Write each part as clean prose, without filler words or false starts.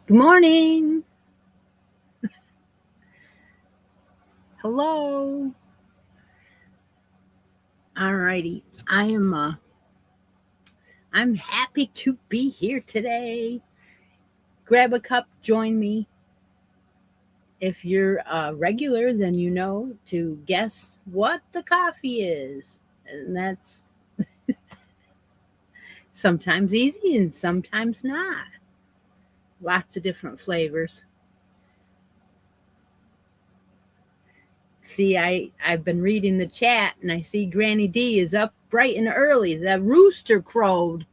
Good morning. Hello. All righty. I'm happy to be here today. Grab a cup, join me. If you're a regular, then you know to guess what the coffee is. And that's sometimes easy and sometimes not. Lots of different flavors. See, I've been reading the chat and I see Granny D is up bright and early. The rooster crowed.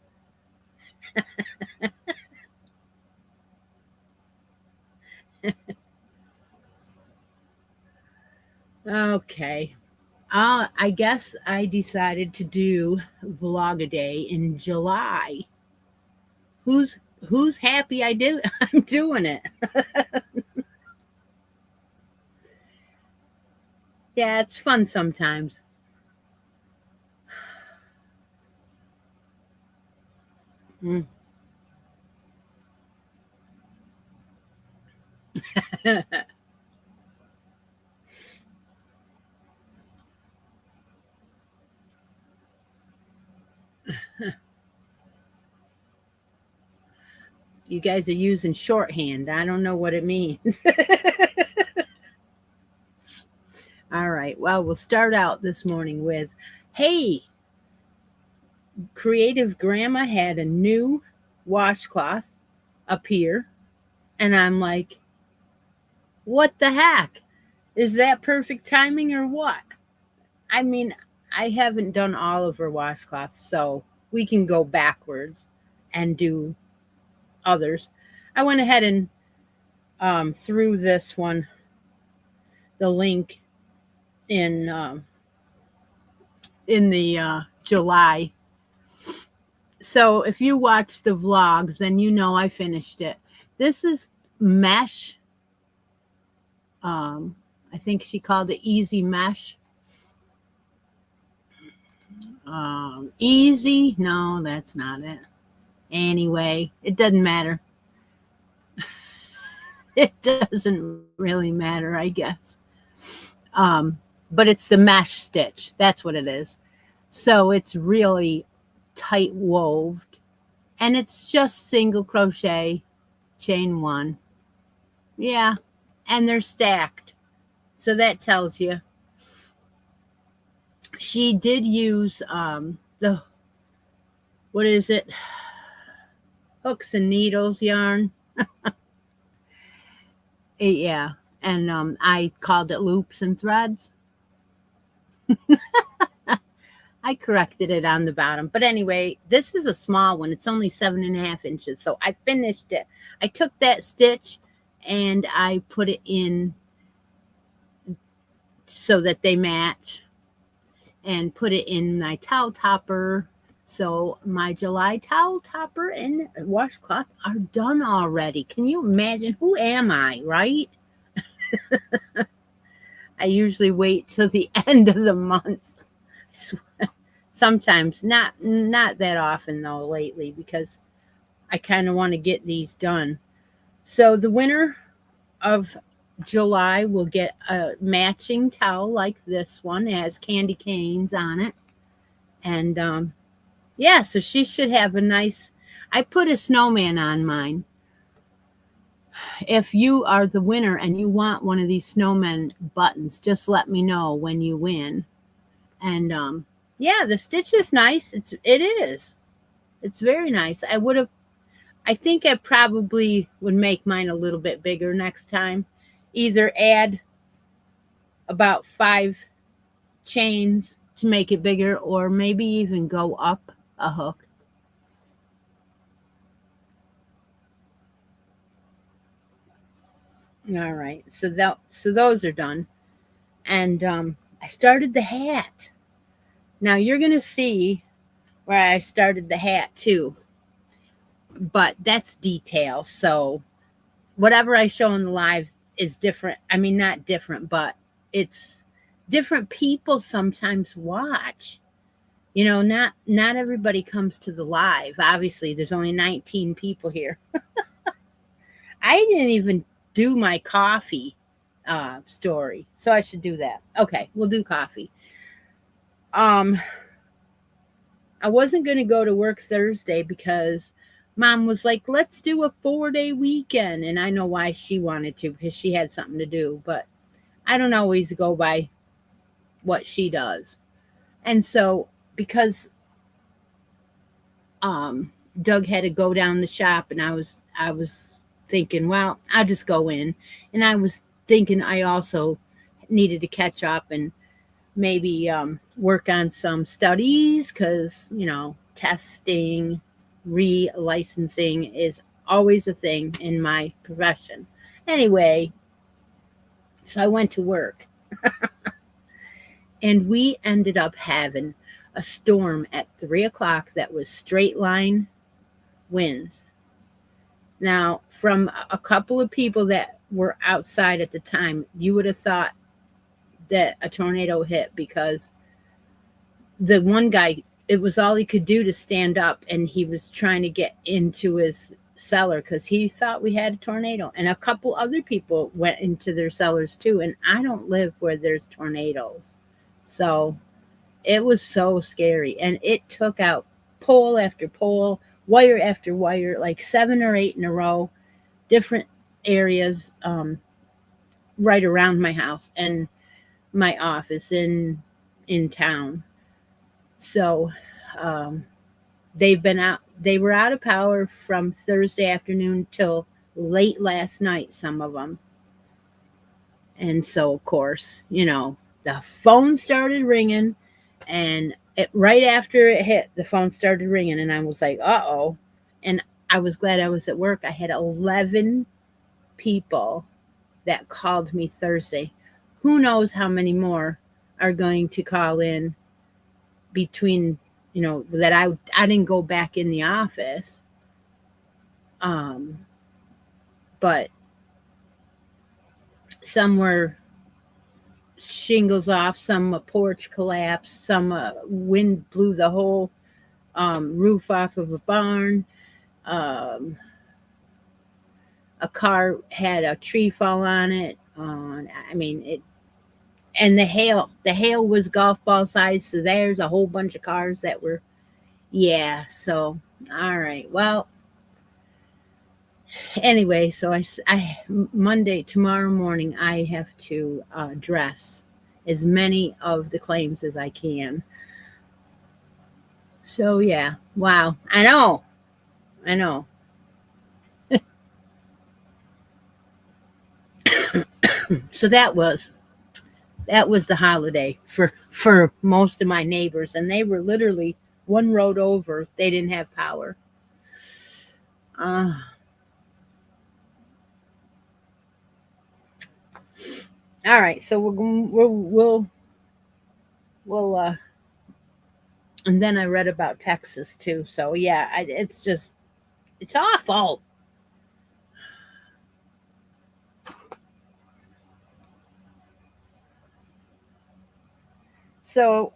Okay. I guess I decided to do vlog a day in July. Who's who's happy I did I'm doing it. Yeah, it's fun sometimes. Mm. You guys are using shorthand. I don't know what it means. All right. Well, we'll start out this morning with, hey, creative grandma had a new washcloth appear. And I'm like, what the heck? Is that perfect timing or what? I mean, I haven't done all of her washcloths, so we can go backwards and do others. I went ahead and threw this one, the link in the July. So if you watch the vlogs, then you know I finished it. This is mesh. I think she called it easy mesh. Easy? No, that's not it. Anyway, it doesn't matter. It doesn't really matter, I guess. But it's the mesh stitch. That's what it is. So it's really tight wove, and it's just single crochet, chain one. Yeah, and they're stacked. So that tells you. She did use the, what is it? Hooks and needles yarn. Yeah, and I called it loops and threads. I corrected it on the bottom. But anyway, this is a small one. It's only 7.5 inches. So I finished it. I took that stitch and I put it in so that they match, and put it in my towel topper. So my July towel topper and washcloth are done already. Can you imagine? Who am I, right? I usually wait till the end of the month. Sometimes, not that often though lately, because I kind of want to get these done. So the winner of July will get a matching towel like this one. It has candy canes on it. And yeah, so she should have a nice. I put a snowman on mine. If you are the winner and you want one of these snowman buttons, just let me know when you win. And yeah, the stitch is nice. It is. It's very nice. I think I probably would make mine a little bit bigger next time. Either add about 5 chains to make it bigger, or maybe even go up a hook. All right, so those are done, and I started the hat. Now you're gonna see where I started the hat too, but that's detail. So whatever I show in the live is different. I mean, not different, but it's different. People sometimes watch. You know, not everybody comes to the live. Obviously, there's only 19 people here. I didn't even do my coffee story, so I should do that. Okay, we'll do coffee. Um, I wasn't going to go to work Thursday because mom was like, let's do a 4-day weekend. And I know why she wanted to because she had something to do, but I don't always go by what she does. And so, because Doug had to go down the shop, and I was thinking, well, I'll just go in. And I was thinking I also needed to catch up and maybe work on some studies because, testing, re-licensing is always a thing in my profession. Anyway, so I went to work, and we ended up having a storm at 3 o'clock that was straight line winds. Now, from a couple of people that were outside at the time, you would have thought that a tornado hit because the one guy, it was all he could do to stand up, and he was trying to get into his cellar because he thought we had a tornado. And a couple other people went into their cellars too. And I don't live where there's tornadoes. So it was so scary. And it took out pole after pole, wire after wire, like 7 or 8 in a row, different areas right around my house and my office in town. So they were out of power from Thursday afternoon till late last night, some of them. And so, of course, the phone started ringing, and right after it hit, the phone started ringing, and I was like, uh-oh. And I was glad I was at work. I had 11 people that called me Thursday. Who knows how many more are going to call in between, that I didn't go back in the office. But some were shingles off, some a porch collapsed, some wind blew the whole roof off of a barn. Um, a car had a tree fall on it. I mean, and the hail was golf ball size. So there's a whole bunch of cars that were, yeah. So, all right. Well, anyway, so Monday, tomorrow morning, I have to address as many of the claims as I can. So yeah, wow, I know. So that was the holiday for most of my neighbors, and they were literally one road over. They didn't have power. Uh, all right, so we'll and then I read about Texas too. So yeah, it's awful. So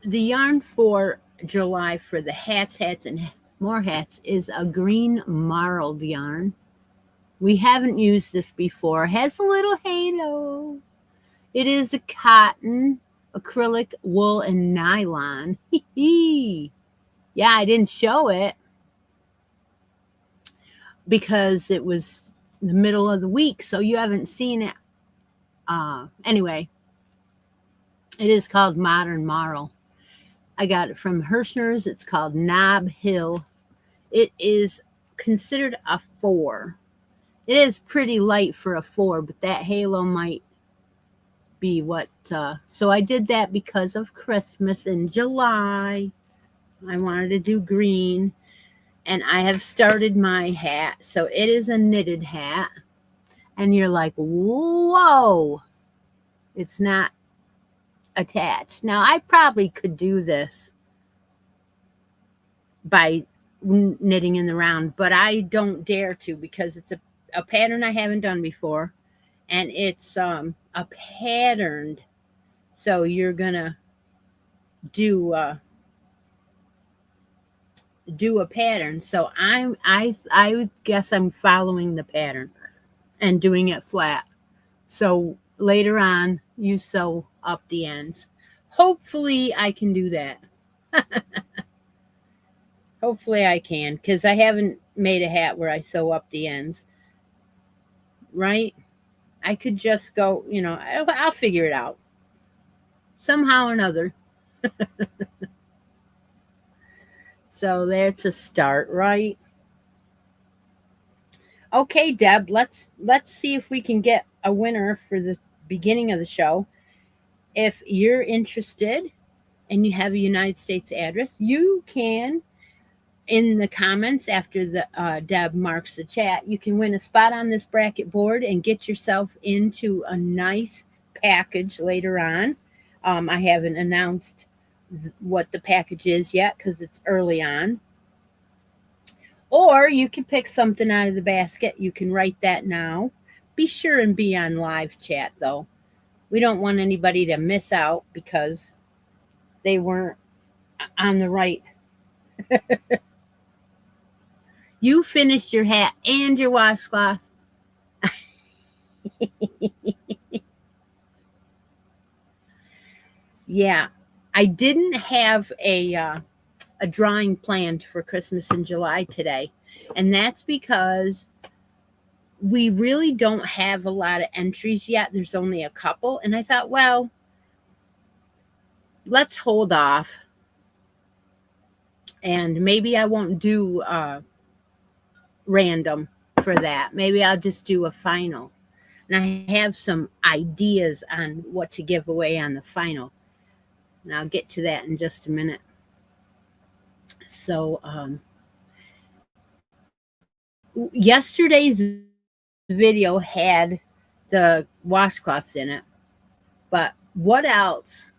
the yarn for July for the hats, and more hats is a green marled yarn. We haven't used this before. It has a little halo. It is a cotton, acrylic, wool, and nylon. Yeah, I didn't show it because it was the middle of the week, so you haven't seen it. Anyway, it is called Modern Marl. I got it from Hirschner's. It's called Knob Hill. It is considered a 4. It is pretty light for a 4, but that halo might be what. So I did that because of Christmas in July. I wanted to do green, and I have started my hat. So it is a knitted hat, and you're like, whoa, it's not attached. Now I probably could do this by knitting in the round, but I don't dare to because it's a pattern I haven't done before, and it's a patterned. So you're gonna do do a pattern. So I would guess I'm following the pattern and doing it flat. So later on, you sew up the ends. Hopefully, I can do that. Hopefully, I can because I haven't made a hat where I sew up the ends, right? I could just go, I'll figure it out somehow or another. So there's a start, right? Okay, Deb, let's see if we can get a winner for the beginning of the show. If you're interested and you have a United States address, you can in the comments after the Deb marks the chat, you can win a spot on this bracket board and get yourself into a nice package later on. I haven't announced what the package is yet because it's early on. Or you can pick something out of the basket. You can write that now. Be sure and be on live chat, though. We don't want anybody to miss out because they weren't on the right. You finished your hat and your washcloth. Yeah, I didn't have a drawing planned for Christmas in July today, and that's because we really don't have a lot of entries yet. There's only a couple, and I thought, well, let's hold off, and maybe I won't do random for that. Maybe I'll just do a final, and I have some ideas on what to give away on the final, and I'll get to that in just a minute. So yesterday's video had the washcloths in it, but what else?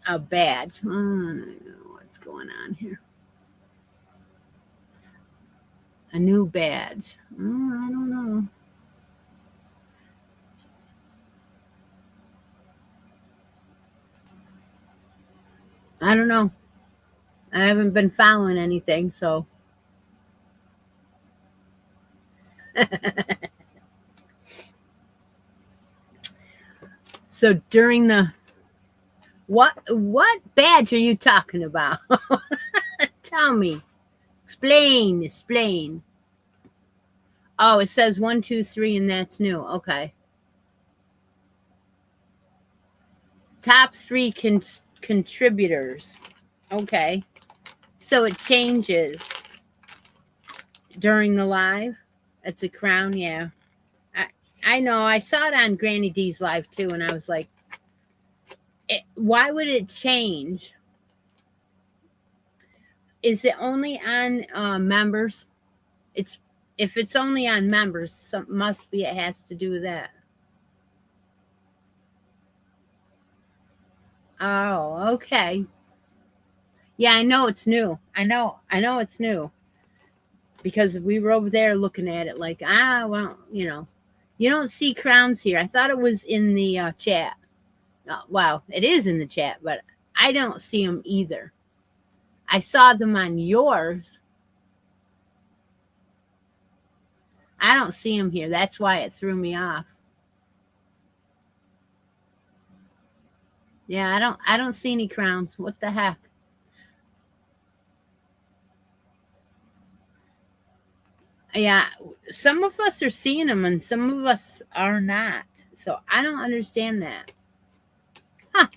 A badge. I don't know what's going on here. A new badge. I don't know. I don't know. I haven't been following anything, so. So during the what badge are you talking about? Tell me. Explain. Oh, it says 1, 2, 3, and that's new. Okay. Top 3 contributors. Okay. So it changes during the live. It's a crown, yeah. I know. I saw it on Granny D's live too, and I was like, why would it change? Is it only on members? If it's only on members, must be it has to do with that. Oh, okay. Yeah, I know it's new. I know it's new. Because we were over there looking at it like, well, you don't see crowns here. I thought it was in the chat. Wow, it is in the chat, but I don't see them either. I saw them on yours. I don't see them here. That's why it threw me off. Yeah, I don't see any crowns. What the heck? Yeah, some of us are seeing them and some of us are not. So I don't understand that. Huh.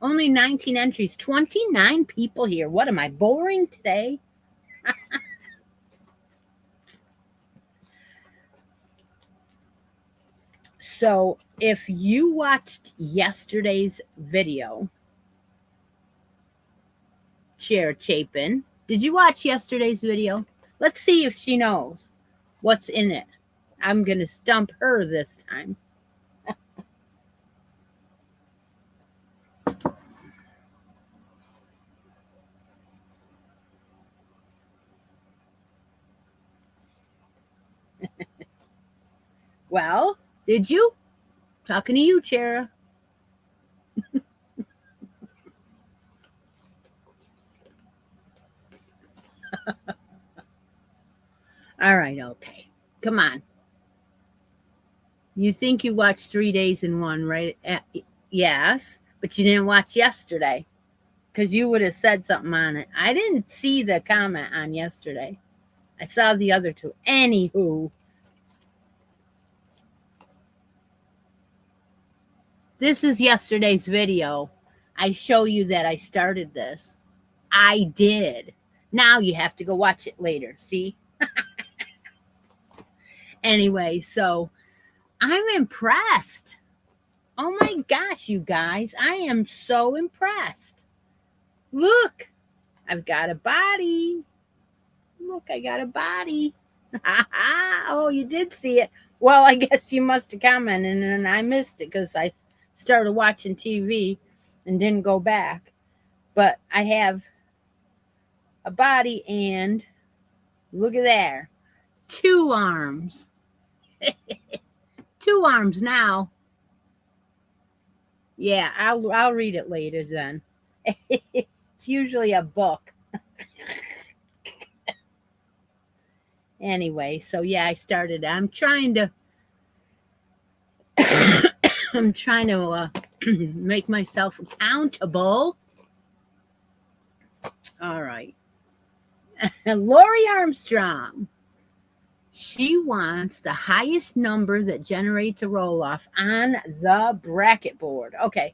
Only 19 entries, 29 people here. What am I, boring today? So if you watched yesterday's video, Chair Chapin, did you watch yesterday's video? Let's see if she knows what's in it. I'm going to stump her this time. Well, did you? Talking to you, Chera. All right, okay. Come on. You think you watched 3 days in one, right? Yes, but you didn't watch yesterday because you would have said something on it. I didn't see the comment on yesterday. I saw the other two. Anywho, this is yesterday's video. I show you that I started this. I did. Now you have to go watch it later. See? Anyway, so I'm impressed. Oh my gosh, you guys. I am so impressed. Look, I've got a body. Look, I got a body. Oh, you did see it. Well, I guess you must have commented and I missed it because I started watching TV and didn't go back. But I have a body and look at there. 2 arms. 2 arms now. Yeah, I'll read it later then. It's usually a book. Anyway, so yeah, I started. I'm trying to make myself accountable. All right. Lori Armstrong. She wants the highest number that generates a roll-off on the bracket board. Okay,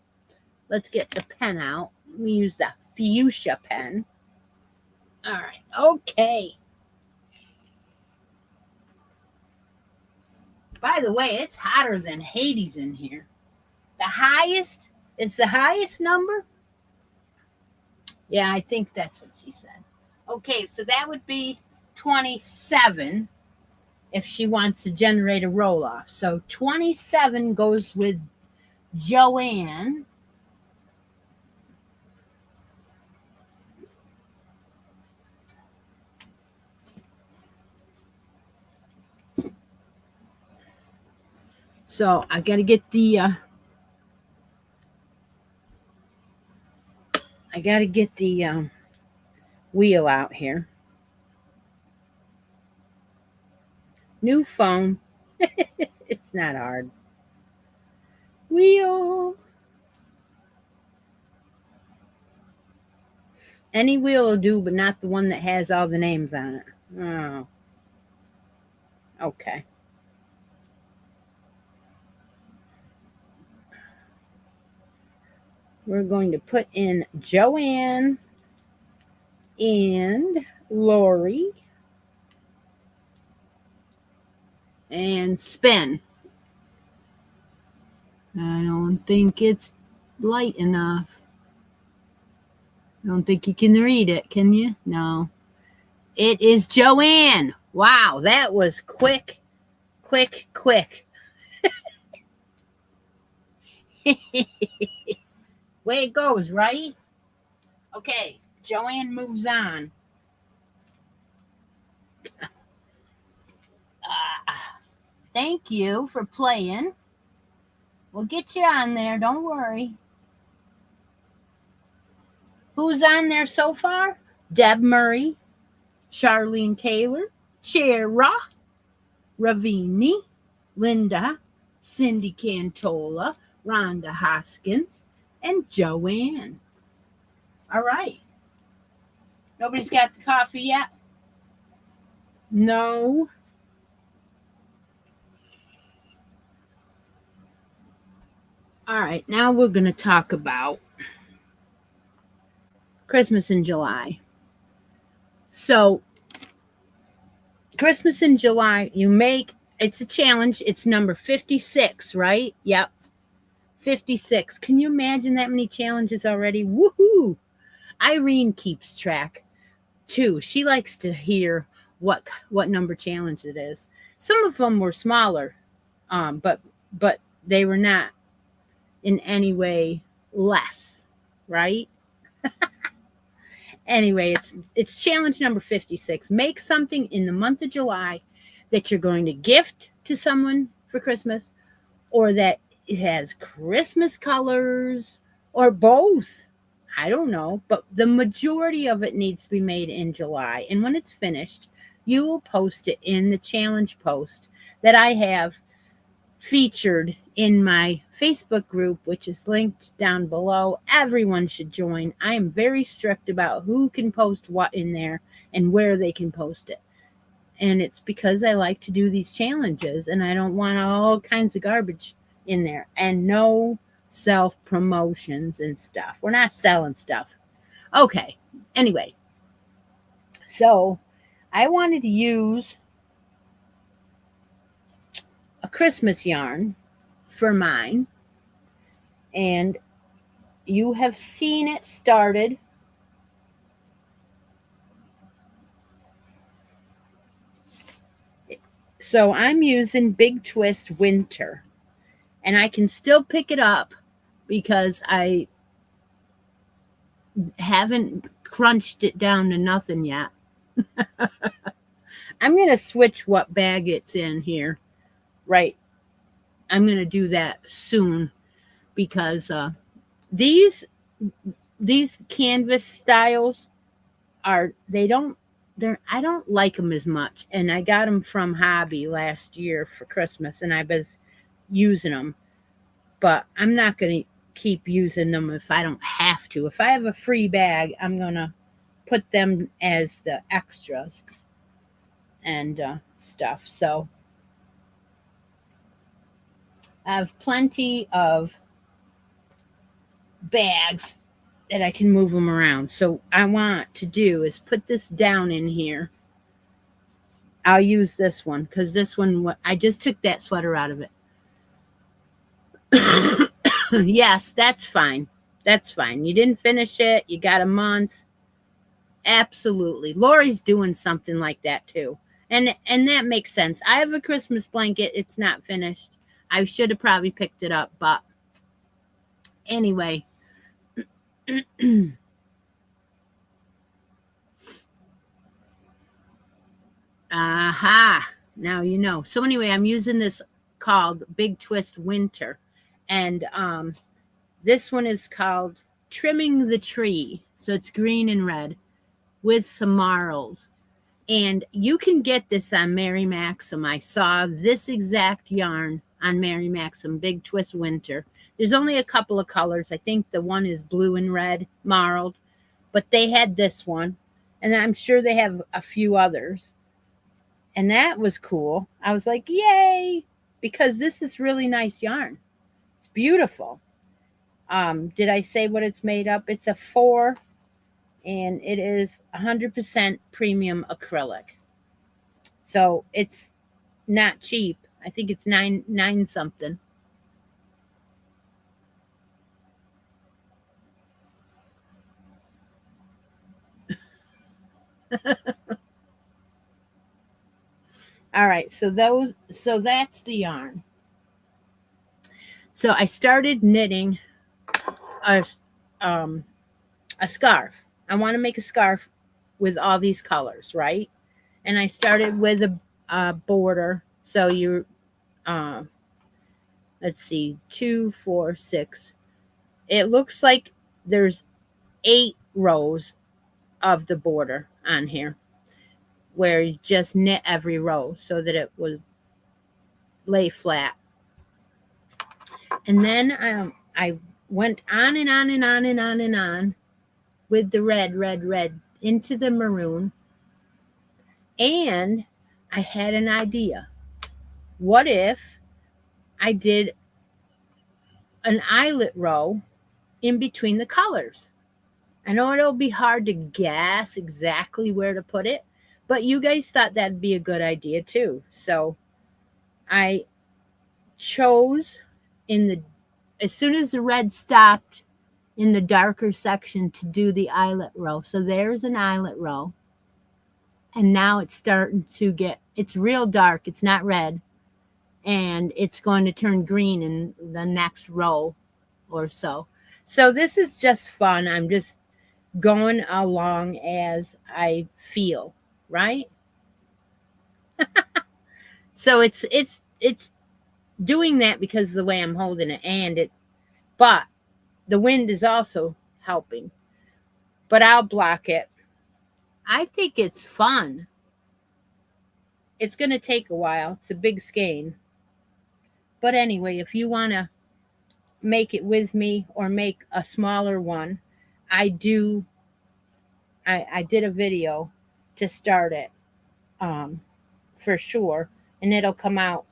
let's get the pen out. We use the fuchsia pen. All right, okay. By the way, it's hotter than Hades in here. The highest is the highest number? Yeah, I think that's what she said. Okay, so that would be 27 if she wants to generate a roll-off. So 27 goes with Joanne. So I got to get the wheel out here. New phone. It's not hard. Wheel. Any wheel will do, but not the one that has all the names on it. Oh. Okay. We're going to put in Joanne and Lori. And spin. I don't think it's light enough. I don't think you can read it, can you? No. It is Joanne. Wow, that was quick. Way it goes, right? Okay, Joanne moves on. Thank you for playing. We'll get you on there, don't worry. Who's on there so far? Deb Murray, Charlene Taylor, Chera, Ravini, Linda, Cindy Cantola, Rhonda Hoskins, and Joanne. All right. Nobody's got the coffee yet? No. All right, now we're going to talk about Christmas in July. So, Christmas in July, it's a challenge. It's number 56, right? Yep. 56. Can you imagine that many challenges already? Woohoo! Irene keeps track too. She likes to hear what number challenge it is. Some of them were smaller, but they were not in any way less, right? Anyway, it's challenge number 56. Make something in the month of July that you're going to gift to someone for Christmas, or that it has Christmas colors, or both. I don't know, but the majority of it needs to be made in July. And when it's finished, you will post it in the challenge post that I have featured in my Facebook group, which is linked down below. Everyone should join. I am very strict about who can post what in there and where they can post it. And it's because I like to do these challenges and I don't want all kinds of garbage in there and no self promotions and stuff. We're not selling stuff. Okay. Anyway, so I wanted to use a Christmas yarn for mine, and you have seen it started. So I'm using Big Twist Winter, and I can still pick it up because I haven't crunched it down to nothing yet. I'm going to switch what bag it's in here. Right. I'm going to do that soon because these canvas styles I don't like them as much, and I got them from Hobby last year for Christmas, and I was using them, but I'm not going to keep using them if I don't have to. If I have a free bag, I'm going to put them as the extras and stuff. So I have plenty of bags that I can move them around. So I want to do is put this down in here. I'll use this one because this one, I just took that sweater out of it. Yes, that's fine. That's fine. You didn't finish it. You got a month. Absolutely. Lori's doing something like that too. And that makes sense. I have a Christmas blanket. It's not finished. I should have probably picked it up, but anyway. Aha. Now you know. So anyway, I'm using this called Big Twist Winter. And this one is called Trimming the Tree. So it's green and red with some marls. And you can get this on Mary Maxim. I saw this exact yarn on Mary Maxim, Big Twist Winter. There's only a couple of colors. I think the one is blue and red marled, but they had this one, and I'm sure they have a few others. And that was cool. I was like, yay, because this is really nice yarn. It's beautiful. Did I say what it's made up? It's a 4, and it is 100% premium acrylic. So it's not cheap. I think it's nine something. All right, so that's the yarn. So I started knitting a scarf. I want to make a scarf with all these colors, right? And I started with a border. So you're, let's see, 2, 4, 6. It looks like there's 8 rows of the border on here, where you just knit every row so that it would lay flat. And then I went on and on and on and on and on with the red into the maroon. And I had an idea. What if I did an eyelet row in between the colors? I know it'll be hard to guess exactly where to put it, but you guys thought that'd be a good idea too. So I chose as soon as the red stopped in the darker section to do the eyelet row. So there's an eyelet row. And now it's starting to it's real dark. It's not red. And it's going to turn green in the next row or so. So this is just fun. I'm just going along as I feel, right? So it's doing that because of the way I'm holding it, but the wind is also helping. But I'll block it. I think it's fun. it's going to take a while. It's a big skein. But anyway, if you want to make it with me or make a smaller one, I do. I did a video to start it, um, for sure, and it'll come out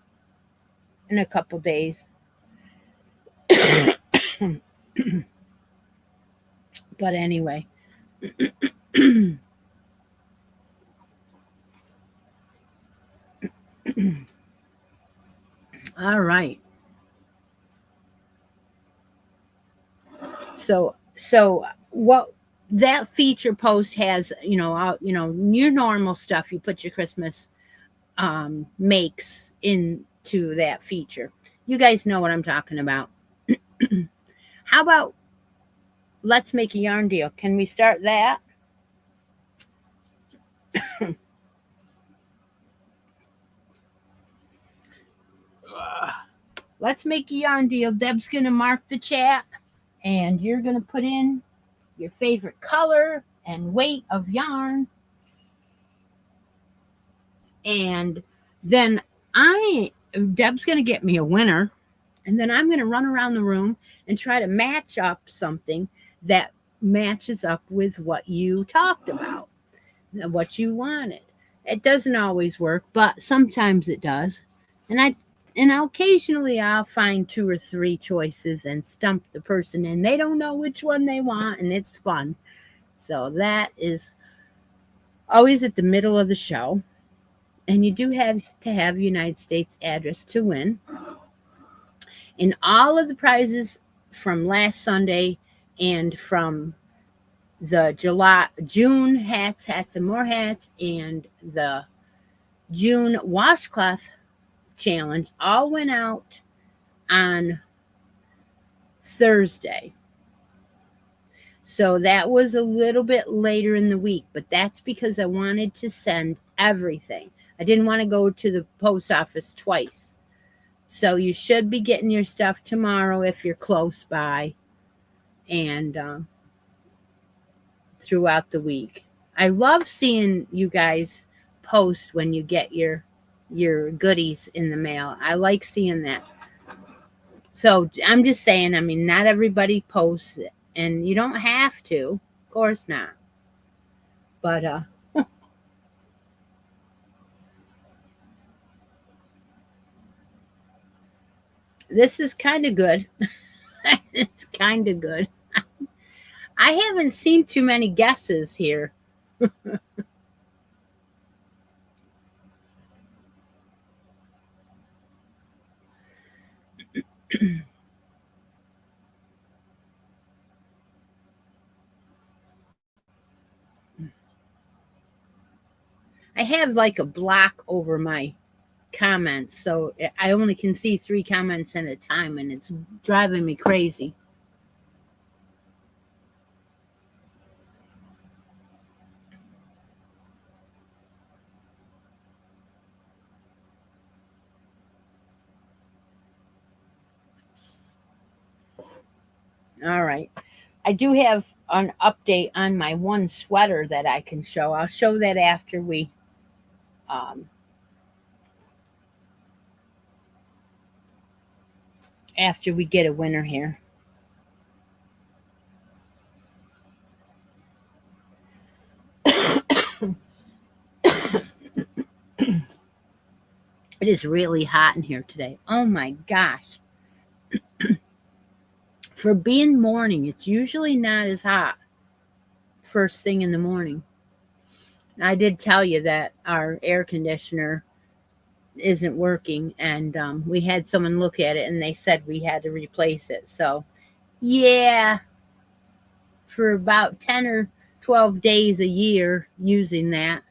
in a couple days. But anyway, all right. So what that feature post has, your normal stuff. You put your Christmas makes into that feature. You guys know what I'm talking about. How about let's make a yarn deal? Can we start that? Let's make a yarn deal. Deb's going to mark the chat, and you're going to put in your favorite color and weight of yarn. And then Deb's going to get me a winner, and then I'm going to run around the room and try to match up something that matches up with what you talked about, what you wanted. It doesn't always work, but sometimes it does. And occasionally I'll find 2 or 3 choices and stump the person, and they don't know which one they want, and it's fun. So that is always at the middle of the show. And you do have to have United States address to win. And all of the prizes from last Sunday and from the June hats and more hats, and the June washcloth challenge all went out on Thursday. So that was a little bit later in the week, but that's because I wanted to send everything. I didn't want to go to the post office twice. So you should be getting your stuff tomorrow if you're close by, and throughout the week. I love seeing you guys post when you get your goodies in the mail. I like seeing that. So I'm just saying, I mean, not everybody posts it, and you don't have to. Of course not. But this is kind of good. It's kind of good. I haven't seen too many guesses here. I have like a block over my comments, so I only can see 3 comments at a time, and it's driving me crazy. All right. I do have an update on my one sweater that I can show. I'll show that after we get a winner here. It is really hot in here today. Oh my gosh. For being morning, it's usually not as hot first thing in the morning. I did tell you that our air conditioner isn't working, and we had someone look at it, and they said we had to replace it. So, yeah, for about 10 or 12 days a year using that,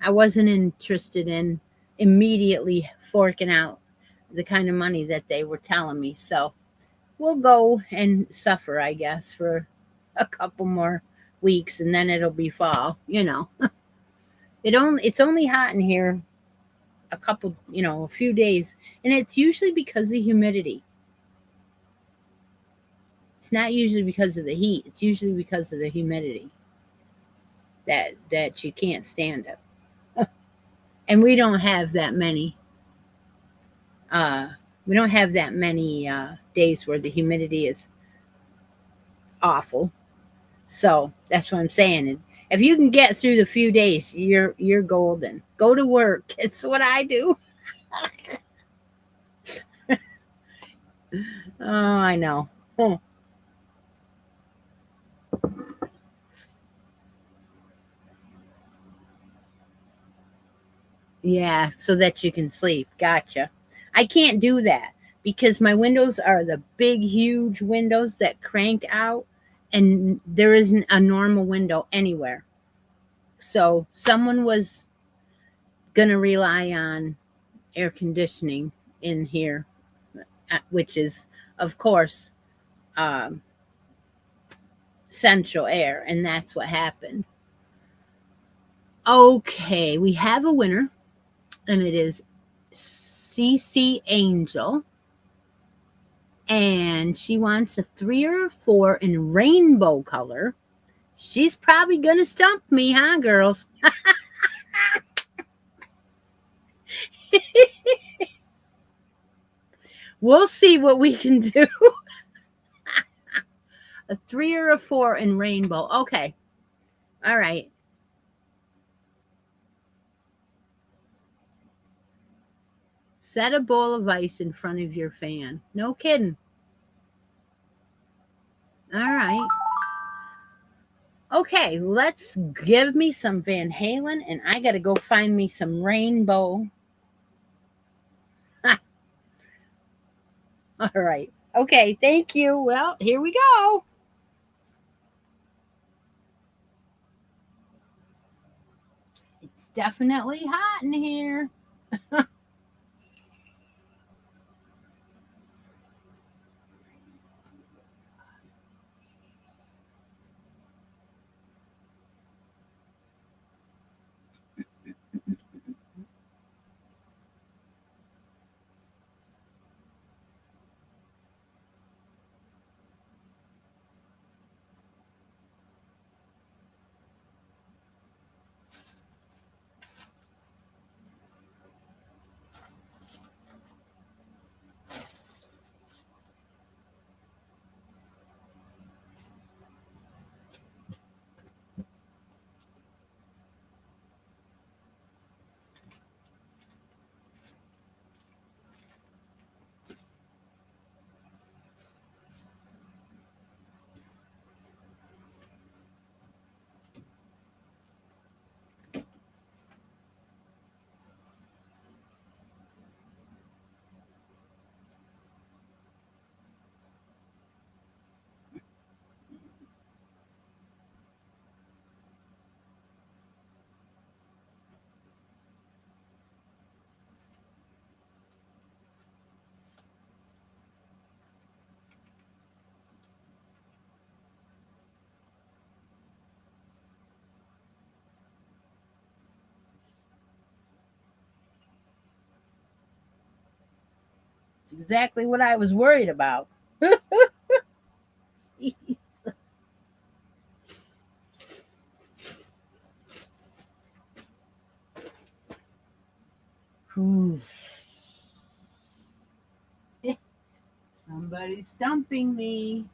I wasn't interested in immediately forking out the kind of money that they were telling me. So we'll go and suffer, I guess, for a couple more weeks, and then it'll be fall. It's only hot in here a few days, and it's usually because of humidity. It's not usually because of the heat. It's usually because of the humidity that you can't stand it. And we don't have that many. We don't have that many days where the humidity is awful. So that's what I'm saying. If you can get through the few days, you're golden. Go to work. It's what I do. Oh, I know. Huh. Yeah, so that you can sleep. Gotcha. I can't do that because my windows are the big, huge windows that crank out, and there isn't a normal window anywhere. So someone was going to rely on air conditioning in here, which is, of course, um, central air, and that's what happened. Okay, we have a winner, and it is CC Angel, and she wants a 3 or a 4 in rainbow color. She's probably gonna stump me, huh, girls? We'll see what we can do. A 3 or a 4 in rainbow. Okay. All right. Set a bowl of ice in front of your fan. No kidding. All right. Okay, let's give me some Van Halen, and I got to go find me some rainbow. All right. Okay, thank you. Well, here we go. It's definitely hot in here. Exactly what I was worried about. Somebody's stumping me.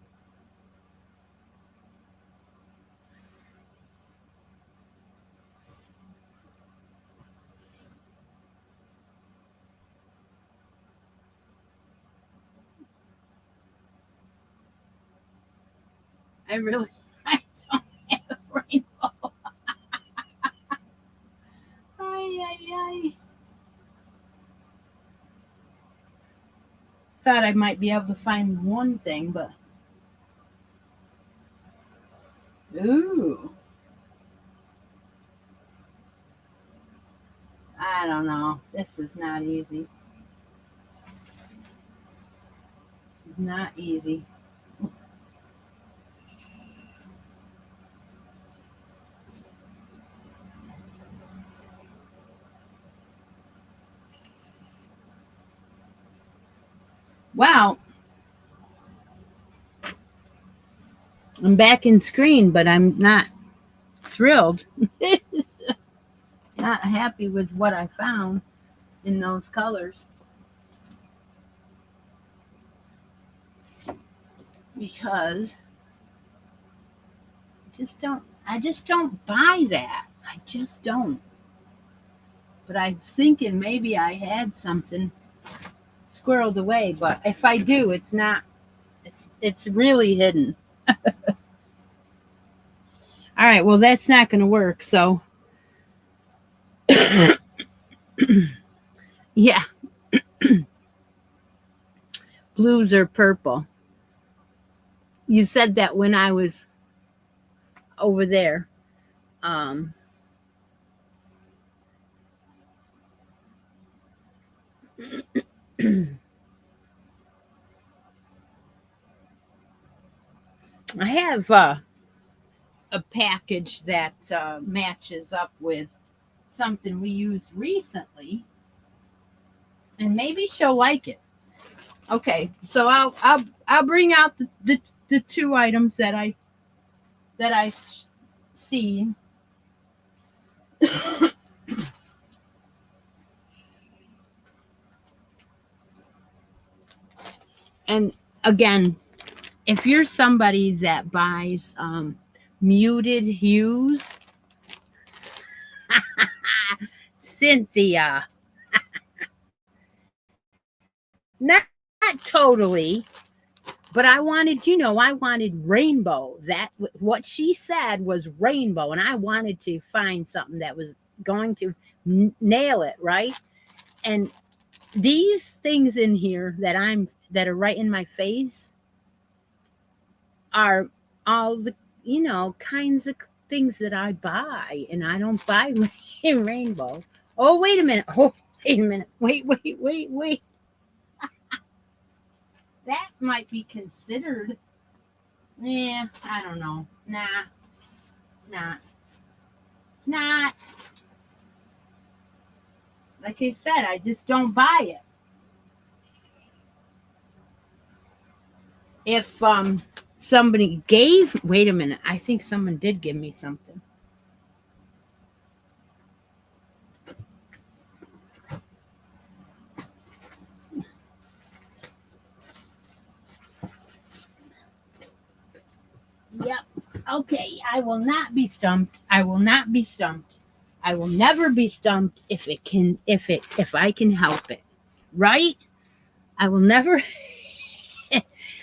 I really, I don't have a rainbow. Ay, ay, ay. Thought I might be able to find one thing, but ooh, I don't know. This is not easy. This is not easy. Wow, I'm back in screen, but I'm not thrilled. not happy with what I found in those colors. Because I just don't buy that. I just don't. But I was thinking maybe I had something squirreled away, but if I do, it's not, it's really hidden. All right, well, that's not going to work. So, yeah, blues or purple. You said that when I was over there. Um, I have a package that matches up with something we used recently, and see she'll like it. Okay, so I'll bring out the two items that I see. And again, if you're somebody that buys muted hues, Cynthia, not totally, but I wanted, I wanted rainbow. That what she said was rainbow, and I wanted to find something that was going to nail it, right? And these things in here that are right in my face are all the kinds of things that I buy, and I don't buy rainbow. Oh, wait a minute. Oh, wait a minute. Wait. That might be considered. Yeah, I don't know. Nah, it's not. It's not. Like I said, I just don't buy it. If somebody wait a minute, I think someone did give me something. Yep. Okay, I will not be stumped. I will not be stumped. I will never be stumped if I can help it. Right? I will never.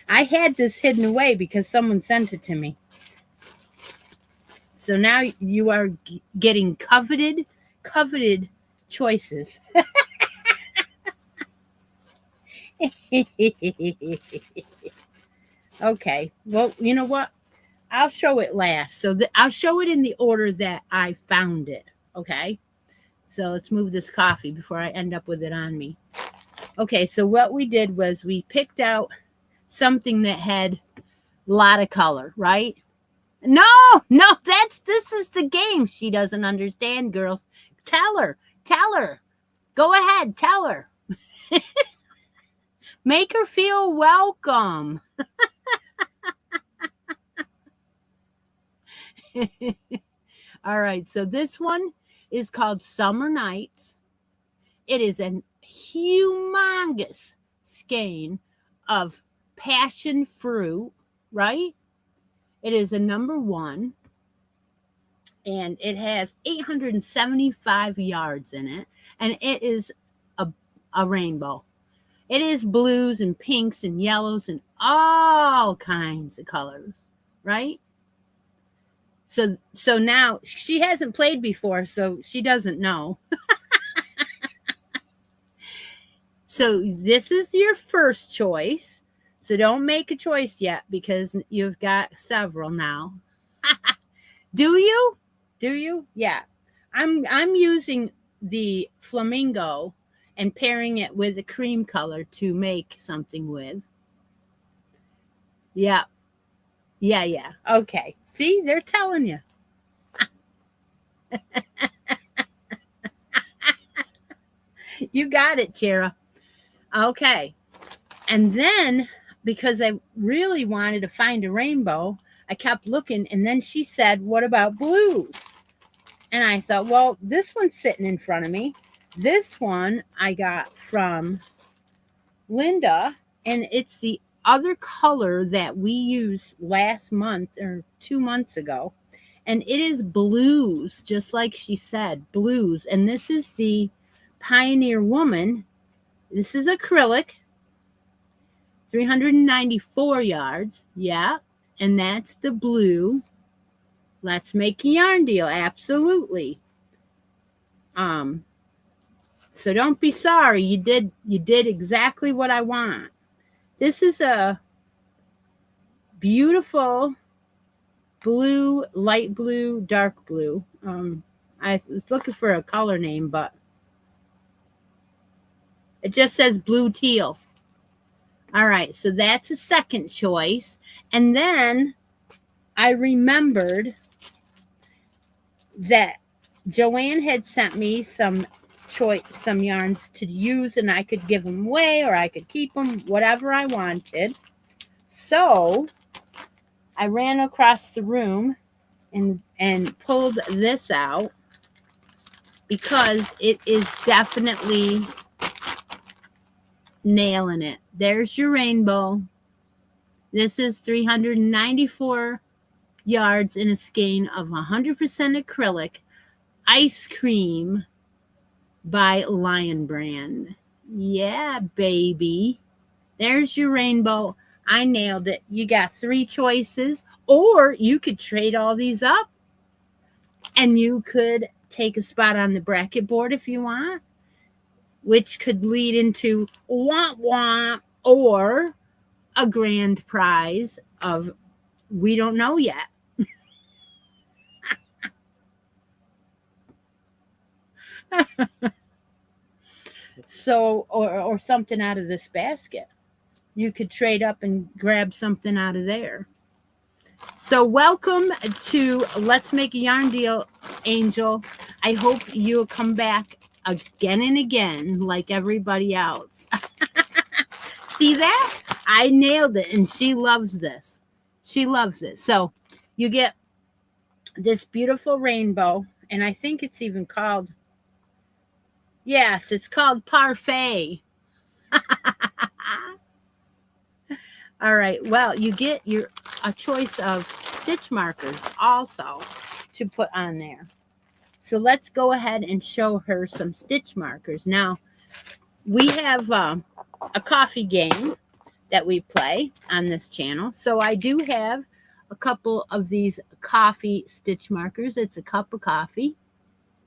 I had this hidden away because someone sent it to me. So now you are getting coveted choices. Okay. Well, you know what? I'll show it last. So I'll show it in the order that I found it. Okay. So let's move this coffee before I end up with it on me. Okay. So what we did was we picked out something that had a lot of color, right? No, this is the game. She doesn't understand, girls. Tell her. Go ahead, tell her. Make her feel welcome. All right, so this one is called Summer Nights. It is a humongous skein of passion fruit, right? It is a number 1, and it has 875 yards in it, and it is a rainbow. It is blues and pinks and yellows and all kinds of colors, right? So now she hasn't played before, so she doesn't know. So this is your first choice. So don't make a choice yet because you've got several now. Do you? Yeah. I'm using the flamingo and pairing it with a cream color to make something with. Yeah. Okay. See, they're telling you. You got it, Chera. Okay. And then, because I really wanted to find a rainbow, I kept looking, and then she said, what about blues? And I thought, well, this one's sitting in front of me. This one I got from Linda, and it's the other color that we used last month or 2 months ago. And it is blues, just like she said, blues. And this is the Pioneer Woman. This is acrylic, 394 yards. Yeah. And that's the blue. Let's make a yarn deal. Absolutely. So don't be sorry. You did exactly what I want. This is a beautiful blue, light blue, dark blue. I was looking for a color name, but it just says blue teal. All right, so that's a second choice. And then I remembered that Joanne had sent me some yarns to use, and I could give them away or I could keep them, whatever I wanted. So I ran across the room and pulled this out because it is definitely nailing it. There's your rainbow. This is 394 yards in a skein of 100% acrylic ice cream by Lion Brand. Yeah, baby. There's your rainbow. I nailed it. You got 3 choices, or you could trade all these up and you could take a spot on the bracket board if you want, which could lead into womp womp or a grand prize of we don't know yet. So, or something out of this basket. You could trade up and grab something out of there. So welcome to Let's Make a Yarn Deal, Angel. I hope you'll come back again and again like everybody else. See that? I nailed it, and she loves this. She loves it. So you get this beautiful rainbow, and I think it's even called, yes, it's called Parfait. All right, well, you get a choice of stitch markers also to put on there. So let's go ahead and show her some stitch markers. Now, we have a coffee game that we play on this channel. So I do have a couple of these coffee stitch markers. It's a cup of coffee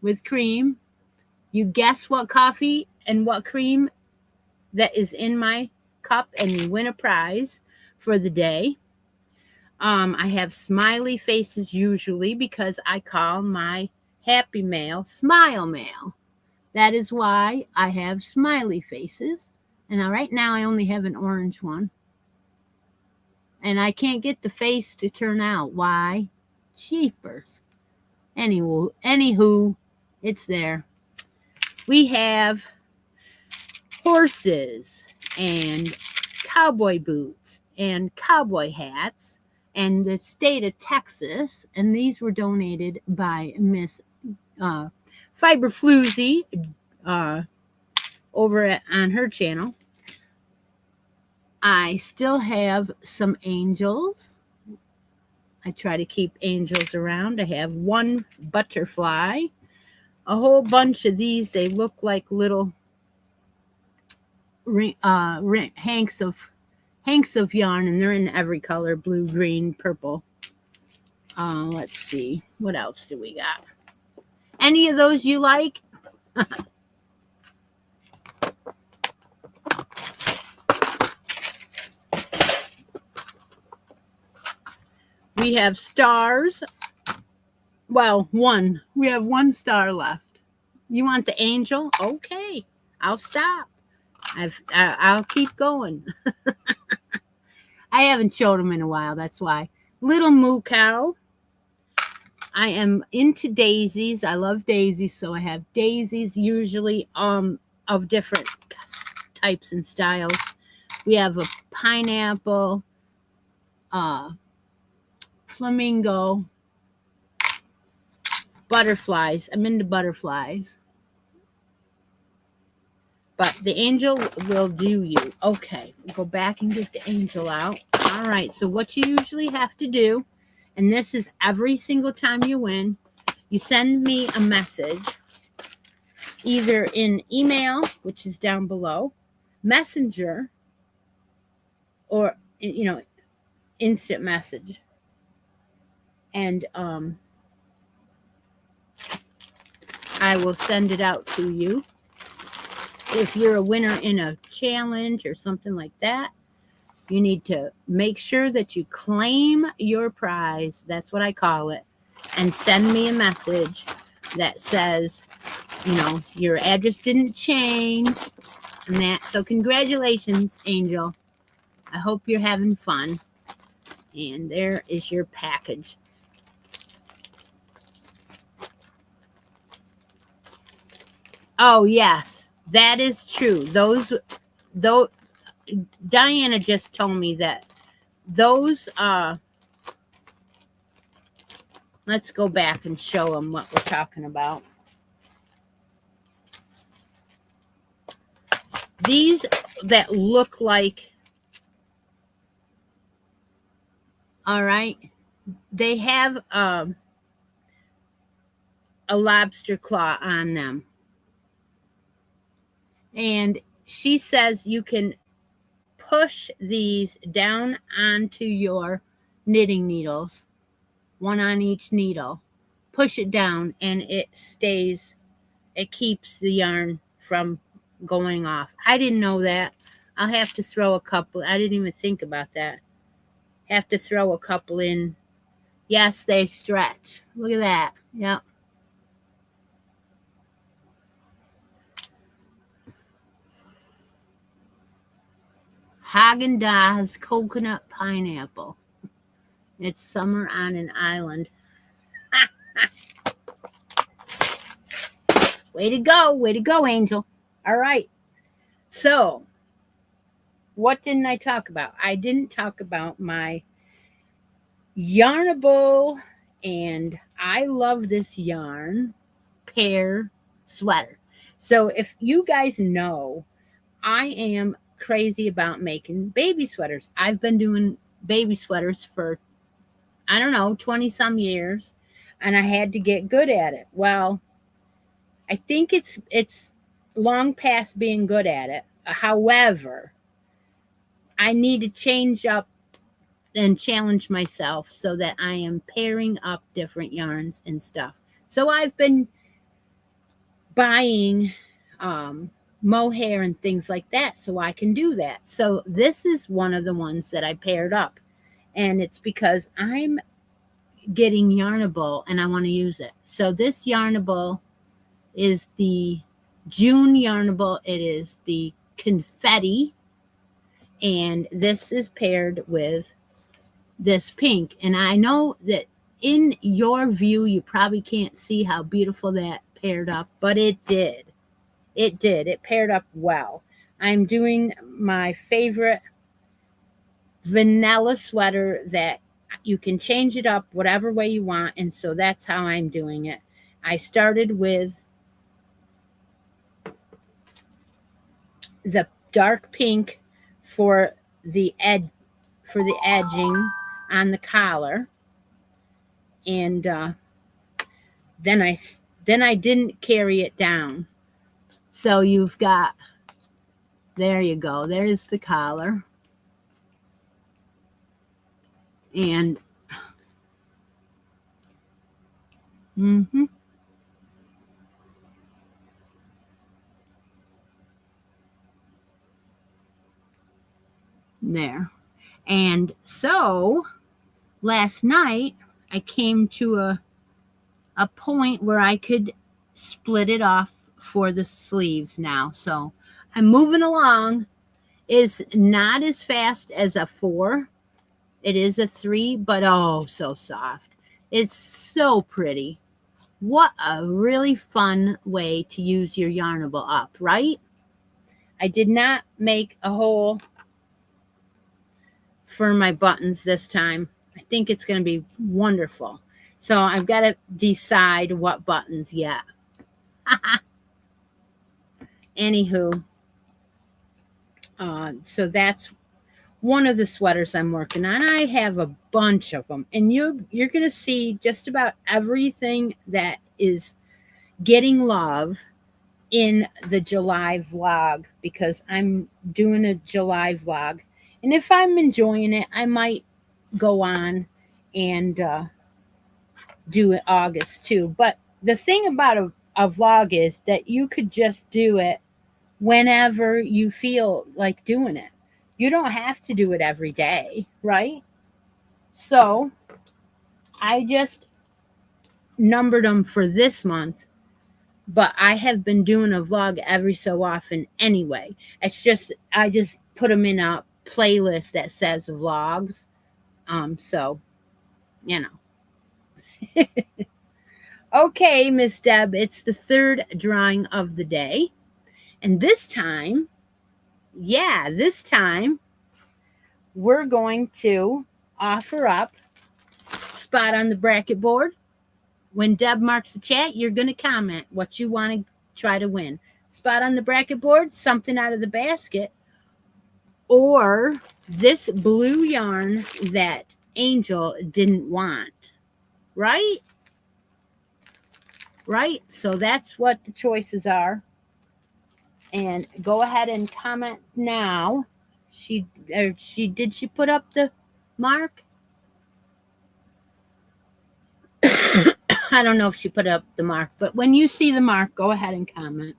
with cream. You guess what coffee and what cream that is in my cup, and you win a prize for the day. I have smiley faces usually because I call my happy mail smile mail. That is why I have smiley faces. And right now I only have an orange one. And I can't get the face to turn out. Why? Cheapers. Anywho, it's there. We have horses and cowboy boots and cowboy hats and the state of Texas. And these were donated by Miss Fiberfloozy over on her channel. I still have some angels. I try to keep angels around. I have one butterfly, a whole bunch of these. They look like little hanks of yarn, and they're in every color: blue, green, purple. Let's see, what else do we got? Any of those you like? We have stars. Well, one. We have one star left. You want the angel? Okay, I'll stop. I'll keep going. I haven't showed them in a while. That's why. Little moo cow. I am into daisies. I love daisies, so I have daisies usually of different types and styles. We have a pineapple, flamingo, butterflies. I'm into butterflies. But the angel will do you. Okay, we'll go back and get the angel out. All right, so what you usually have to do, and this is every single time you win, you send me a message, either in email, which is down below, messenger, or, instant message. And I will send it out to you. If you're a winner in a challenge or something like that, you need to make sure that you claim your prize. That's what I call it. And send me a message that says, your address didn't change and that. So congratulations, Angel. I hope you're having fun. And there is your package. Oh, yes. That is true. Though Diana just told me that those, let's go back and show them what we're talking about. These that look like, all right, they have a lobster claw on them. And she says you can push these down onto your knitting needles, one on each needle. Push it down and it keeps the yarn from going off. I didn't know that. I'll have to throw a couple. I didn't even think about that. Have to throw a couple in. Yes, they stretch. Look at that. Yep. Haagen-Dazs coconut pineapple. It's summer on an island. Way to go, Angel. All right. So, what didn't I talk about? I didn't talk about my Yarnable, and I love this yarn, pear sweater. So, if you guys know, I am crazy about making baby sweaters. I've been doing baby sweaters for, 20 some years, and I had to get good at it. Well, I think it's long past being good at it. However, I need to change up and challenge myself so that I am pairing up different yarns and stuff. So I've been buying mohair and things like that so I can do that. So this is one of the ones that I paired up, and it's because I'm getting Yarnable and I want to use it. So this Yarnable is the June Yarnable. It is the confetti, and this is paired with this pink. And I know that in your view you probably can't see how beautiful that paired up, but it did. It paired up well. I'm doing my favorite vanilla sweater that you can change it up whatever way you want, and so that's how I'm doing it. I started with the dark pink for the edging on the collar, and then I didn't carry it down. So you've got, there you go. There's the collar. And there. And so last night I came to a point where I could split it off for the sleeves now. So I'm moving along. It's not as fast as a 4. It is a 3, but oh, so soft. It's so pretty. What a really fun way to use your Yarnable up, right? I did not make a hole for my buttons this time. I think it's going to be wonderful. So I've got to decide what buttons yet. Anywho, so that's one of the sweaters I'm working on. I have a bunch of them, and you're going to see just about everything that is getting love in the July vlog, because I'm doing a July vlog. And if I'm enjoying it, I might go on and do it August too. But the thing about a vlog is that you could just do it whenever you feel like doing it. You don't have to do it every day, right? So I just numbered them for this month, but I have been doing a vlog every so often anyway. It's just, I just put them in a playlist that says vlogs. So, you know. Okay, Miss Deb, it's the third drawing of the day. And this time, we're going to offer up spot on the bracket board. When Deb marks the chat, you're going to comment what you want to try to win. Spot on the bracket board, something out of the basket, or this blue yarn that Angel didn't want, right? Right? So that's what the choices are. And go ahead and comment now. Did she put up the mark? I don't know if she put up the mark, but when you see the mark, go ahead and comment.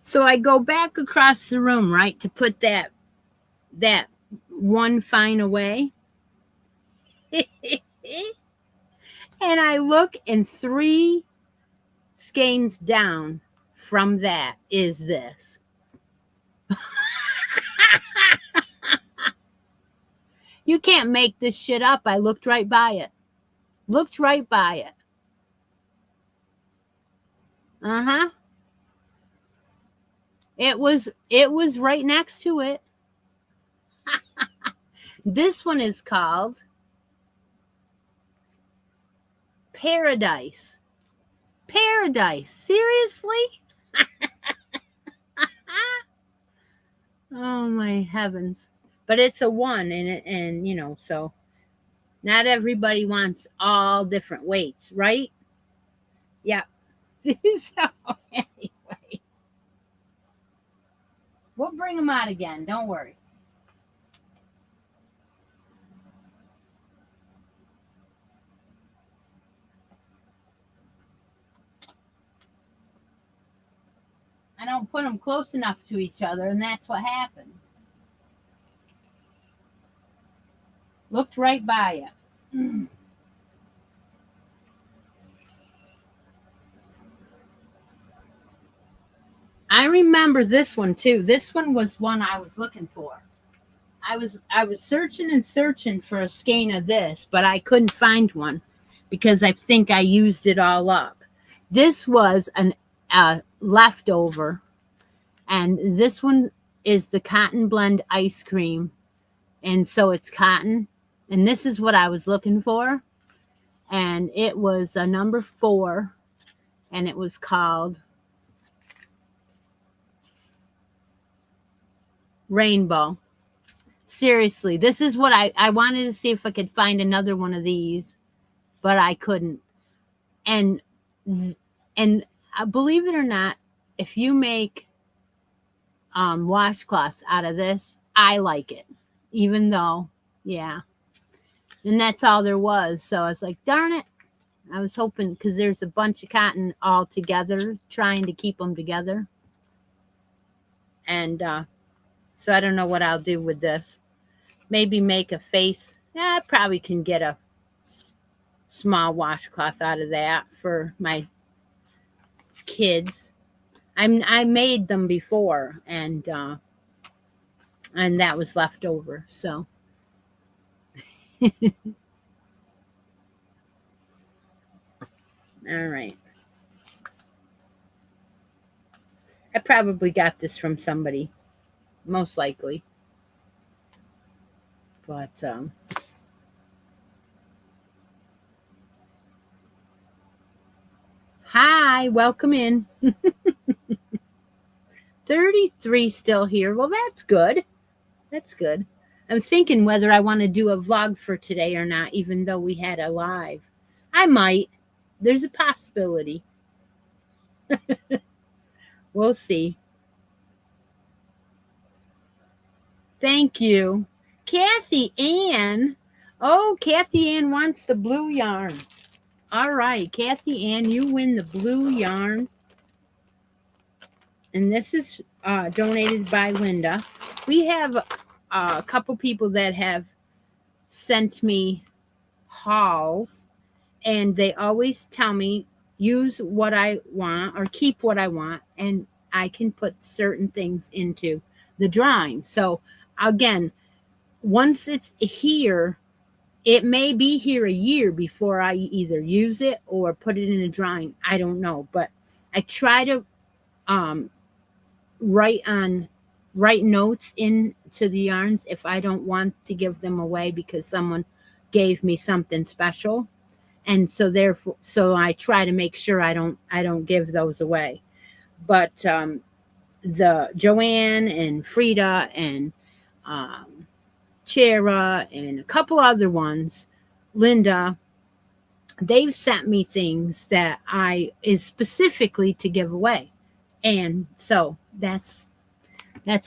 So I go back across the room, right, to put that one fine away. And I look, and 3 skeins down from that is this. You can't make this shit up. I looked right by it. Uh-huh. It was right next to it. This one is called Paradise. Paradise. Seriously? Oh my heavens. But it's a 1 in it, and you know, so not everybody wants all different weights, right? Yeah. So anyway, we'll bring them out again. Don't worry. I don't put them close enough to each other, and that's what happened. Looked right by it. I remember this one too. This one was one I was looking for. I was searching and searching for a skein of this, but I couldn't find one because I think I used it all up. This was a leftover, and this one is the cotton blend ice cream, and so it's cotton, and this is what I was looking for, and it was a number 4, and it was called Rainbow. Seriously, this is what I wanted to see if I could find another one of these, but I couldn't. And believe it or not, if you make washcloths out of this, I like it, even though, yeah. And that's all there was. So I was like, darn it. I was hoping, because there's a bunch of cotton all together, trying to keep them together. And so I don't know what I'll do with this. Maybe make a face. I probably can get a small washcloth out of that for my kids. I made them before, and that was left over. So All right. I probably got this from somebody, most likely. But hi, welcome in. 33 still here. Well, that's good. That's good. I'm thinking whether I want to do a vlog for today or not, even though we had a live. I might. There's a possibility. We'll see. Thank you. Kathy Ann. Oh, Kathy Ann wants the blue yarn. All right, Kathy Ann, you win the blue yarn. And this is donated by Linda. We have a couple people that have sent me hauls, and they always tell me use what I want or keep what I want, and I can put certain things into the drawing. So again, once it's here, it may be here a year before I either use it or put it in a drawing. I don't know, but I try to write notes into the yarns if I don't want to give them away because someone gave me something special. And so therefore, so I try to make sure I don't give those away. But the Joanne and Frida and Chera and a couple other ones, Linda, they've sent me things that is specifically to give away. And so that's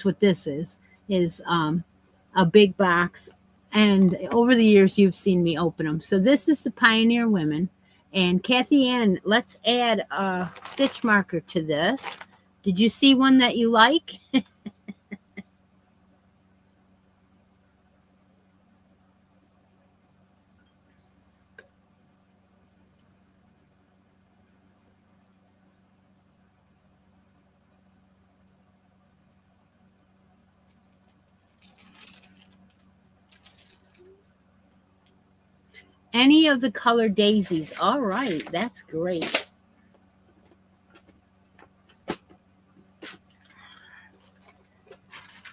what this is a big box. And over the years, you've seen me open them. So this is the Pioneer Women. And Kathy Ann, let's add a stitch marker to this. Did you see one that you like? Any of the color daisies. All right, that's great.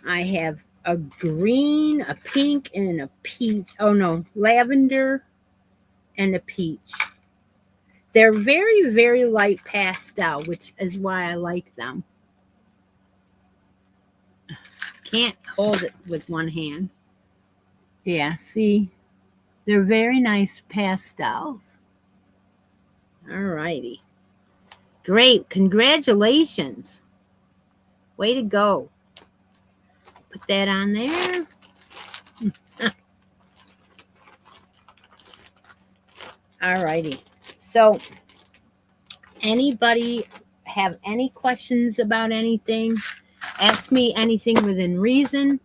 I have a green, a pink, and a peach. Oh, no, lavender and a peach. They're very, very light pastel, which is why I like them. Can't hold it with one hand. Yeah, see? They're very nice pastels. All righty. Great. Congratulations. Way to go. Put that on there. All righty. So, anybody have any questions about anything? Ask me anything within reason.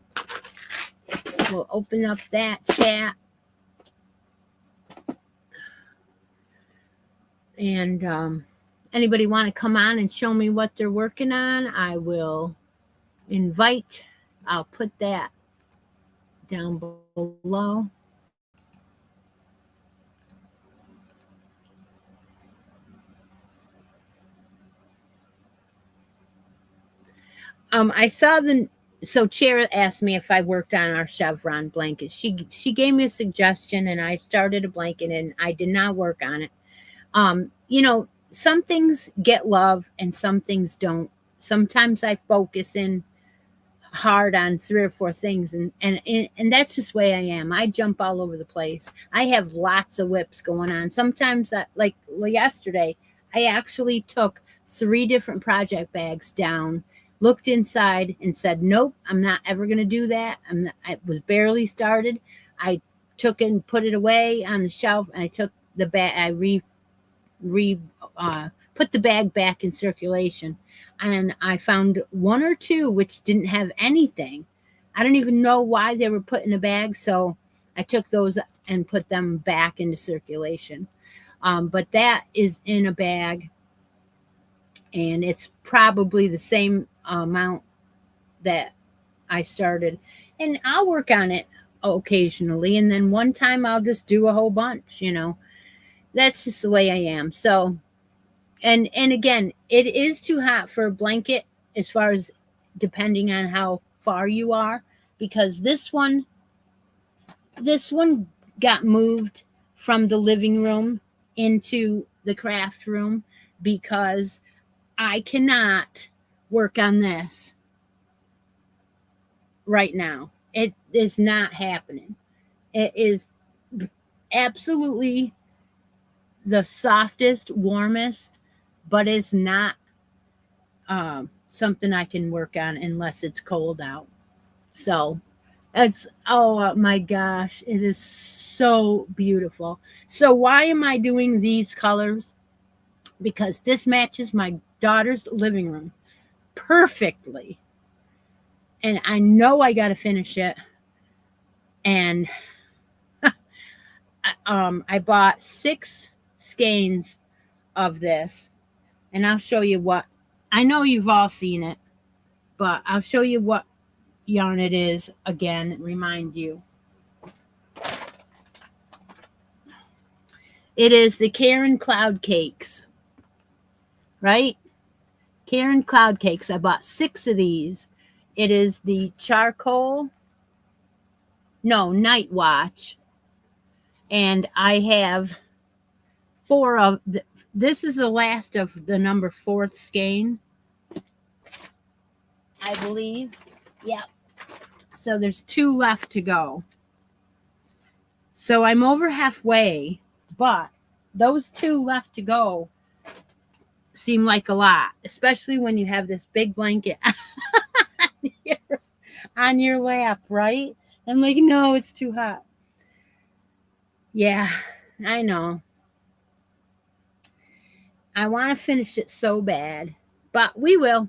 We'll open up that chat. And anybody want to come on and show me what they're working on, I will invite. I'll put that down below. I saw so Chera asked me if I worked on our chevron blanket. She gave me a suggestion, and I started a blanket, and I did not work on it. You know, some things get love and some things don't. Sometimes I focus in hard on 3 or 4 things, and that's just the way I am. I jump all over the place. I have lots of whips going on. Sometimes, like yesterday, I actually took 3 different project bags down, looked inside, and said, "Nope, I'm not ever going to do that." I was barely started. I took it and put it away on the shelf, and I took the bag. I put the bag back in circulation, and I found 1 or 2 which didn't have anything. I don't even know why they were put in a bag, so I took those and put them back into circulation. But that is in a bag, and it's probably the same amount that I started. And I'll work on it occasionally, and then one time I'll just do a whole bunch, you know. That's just the way I am. So And again, it is too hot for a blanket as far as depending on how far you are, because this one got moved from the living room into the craft room because I cannot work on this right now. It is not happening. It is absolutely the softest, warmest, but it's not something I can work on unless it's cold out. So it's, oh my gosh, it is so beautiful. So why am I doing these colors? Because this matches my daughter's living room perfectly. And I know I got to finish it. And I bought 6 skeins of this, and I'll show you what. I know you've all seen it, but I'll show you what yarn it is again, remind you. It is the Karen Cloud Cakes, right? Karen Cloud Cakes. I bought 6 of these. It is the Night Watch. And I have 4 of this is the last of the number 4th skein, I believe. Yep. So there's 2 left to go. So I'm over halfway, but those 2 left to go seem like a lot, especially when you have this big blanket on your lap, right? I'm like, no, it's too hot. Yeah, I know. I want to finish it so bad, but we will.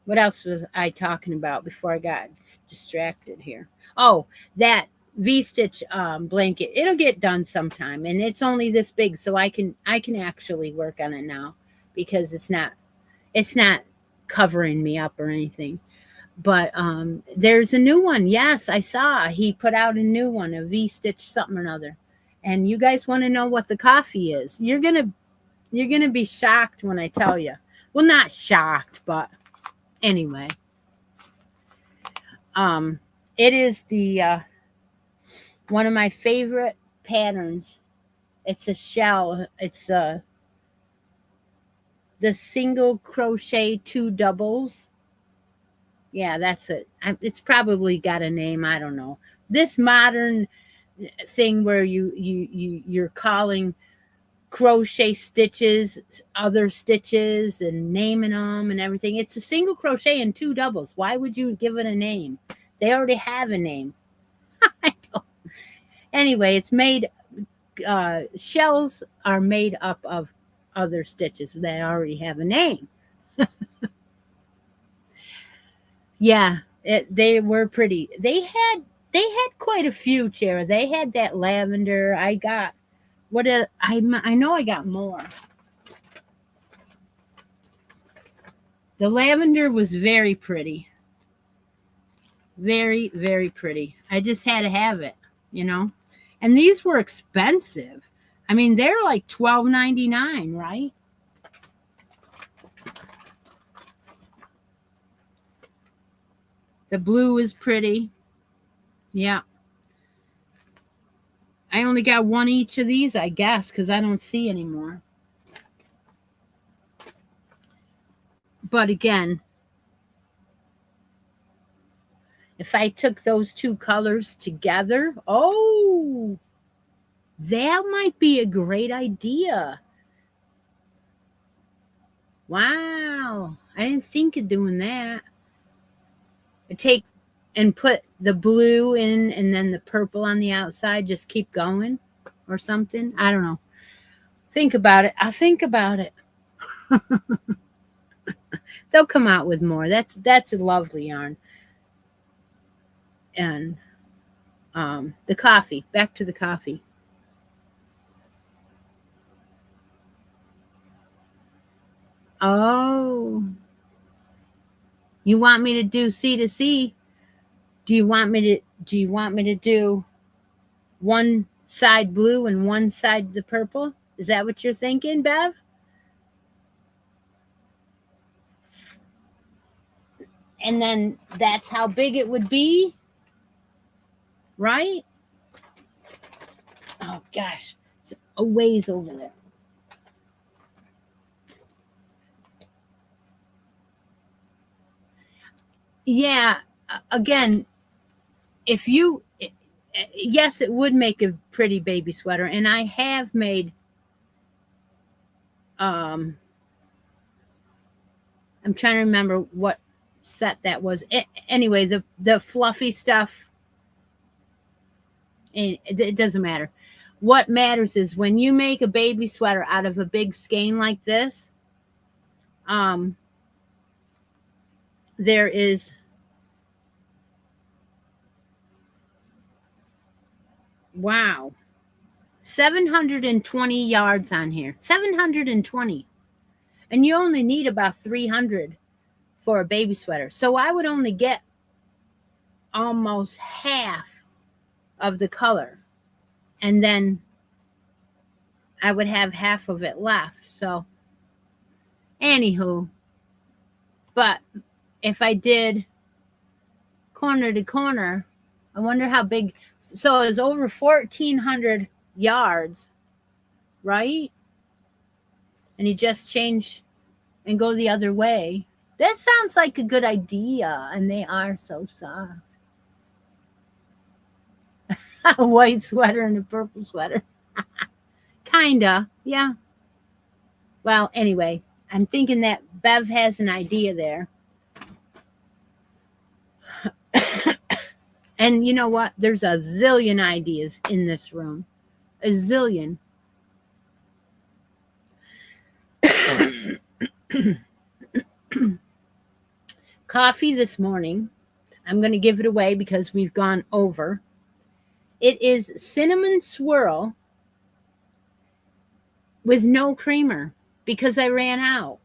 What else was I talking about before I got distracted here? Oh, that V-stitch blanket. It'll get done sometime, and it's only this big, so I can actually work on it now because it's not covering me up or anything. But there's a new one. Yes, I saw he put out a new one, a V-stitch something or another. And you guys want to know what the coffee is? You're gonna be shocked when I tell you. Well, not shocked, but anyway. It is the one of my favorite patterns. It's a shell. It's the single crochet 2 doubles. Yeah, that's it. It's probably got a name. I don't know. This modern thing where you're calling crochet stitches other stitches and naming them and everything. It's a single crochet and 2 doubles. Why would you give it a name? They already have a name. I don't. Anyway, it's made. Shells are made up of other stitches that already have a name. Yeah, they were pretty. They had quite a few, Chara. They had that lavender. I got I know I got more. The lavender was very pretty. Very, very pretty. I just had to have it, you know. And these were expensive. I mean, they're like $12.99, right? The blue is pretty. Yeah. I only got 1 each of these, I guess, because I don't see anymore. But again, if I took those 2 colors together, oh, that might be a great idea. Wow. I didn't think of doing that. I take and put the blue in and then the purple on the outside, just keep going or something. I don't know. Think about it. I'll think about it. They'll come out with more. That's a lovely yarn. And the coffee. Back to the coffee. Oh. You want me to do C to C? Do you want me to do one side blue and one side the purple? Is that what you're thinking, Bev? And then that's how big it would be, right? Oh gosh, it's a ways over there. Yeah, again, if you, yes, it would make a pretty baby sweater, and I have made. I'm trying to remember what set that was. Anyway, the fluffy stuff, and it doesn't matter. What matters is when you make a baby sweater out of a big skein like this, there is wow, 720 yards on here. 720. And you only need about 300 for a baby sweater. So I would only get almost half of the color. And then I would have half of it left. So, anywho, but if I did corner to corner, I wonder how big. So it was over 1,400 yards, right? And you just change and go the other way. That sounds like a good idea. And they are so soft. A white sweater and a purple sweater. Kinda, yeah. Well, anyway, I'm thinking that Bev has an idea there. And you know what? There's a zillion ideas in this room. A zillion. Coffee this morning. I'm going to give it away because we've gone over. It is cinnamon swirl with no creamer because I ran out.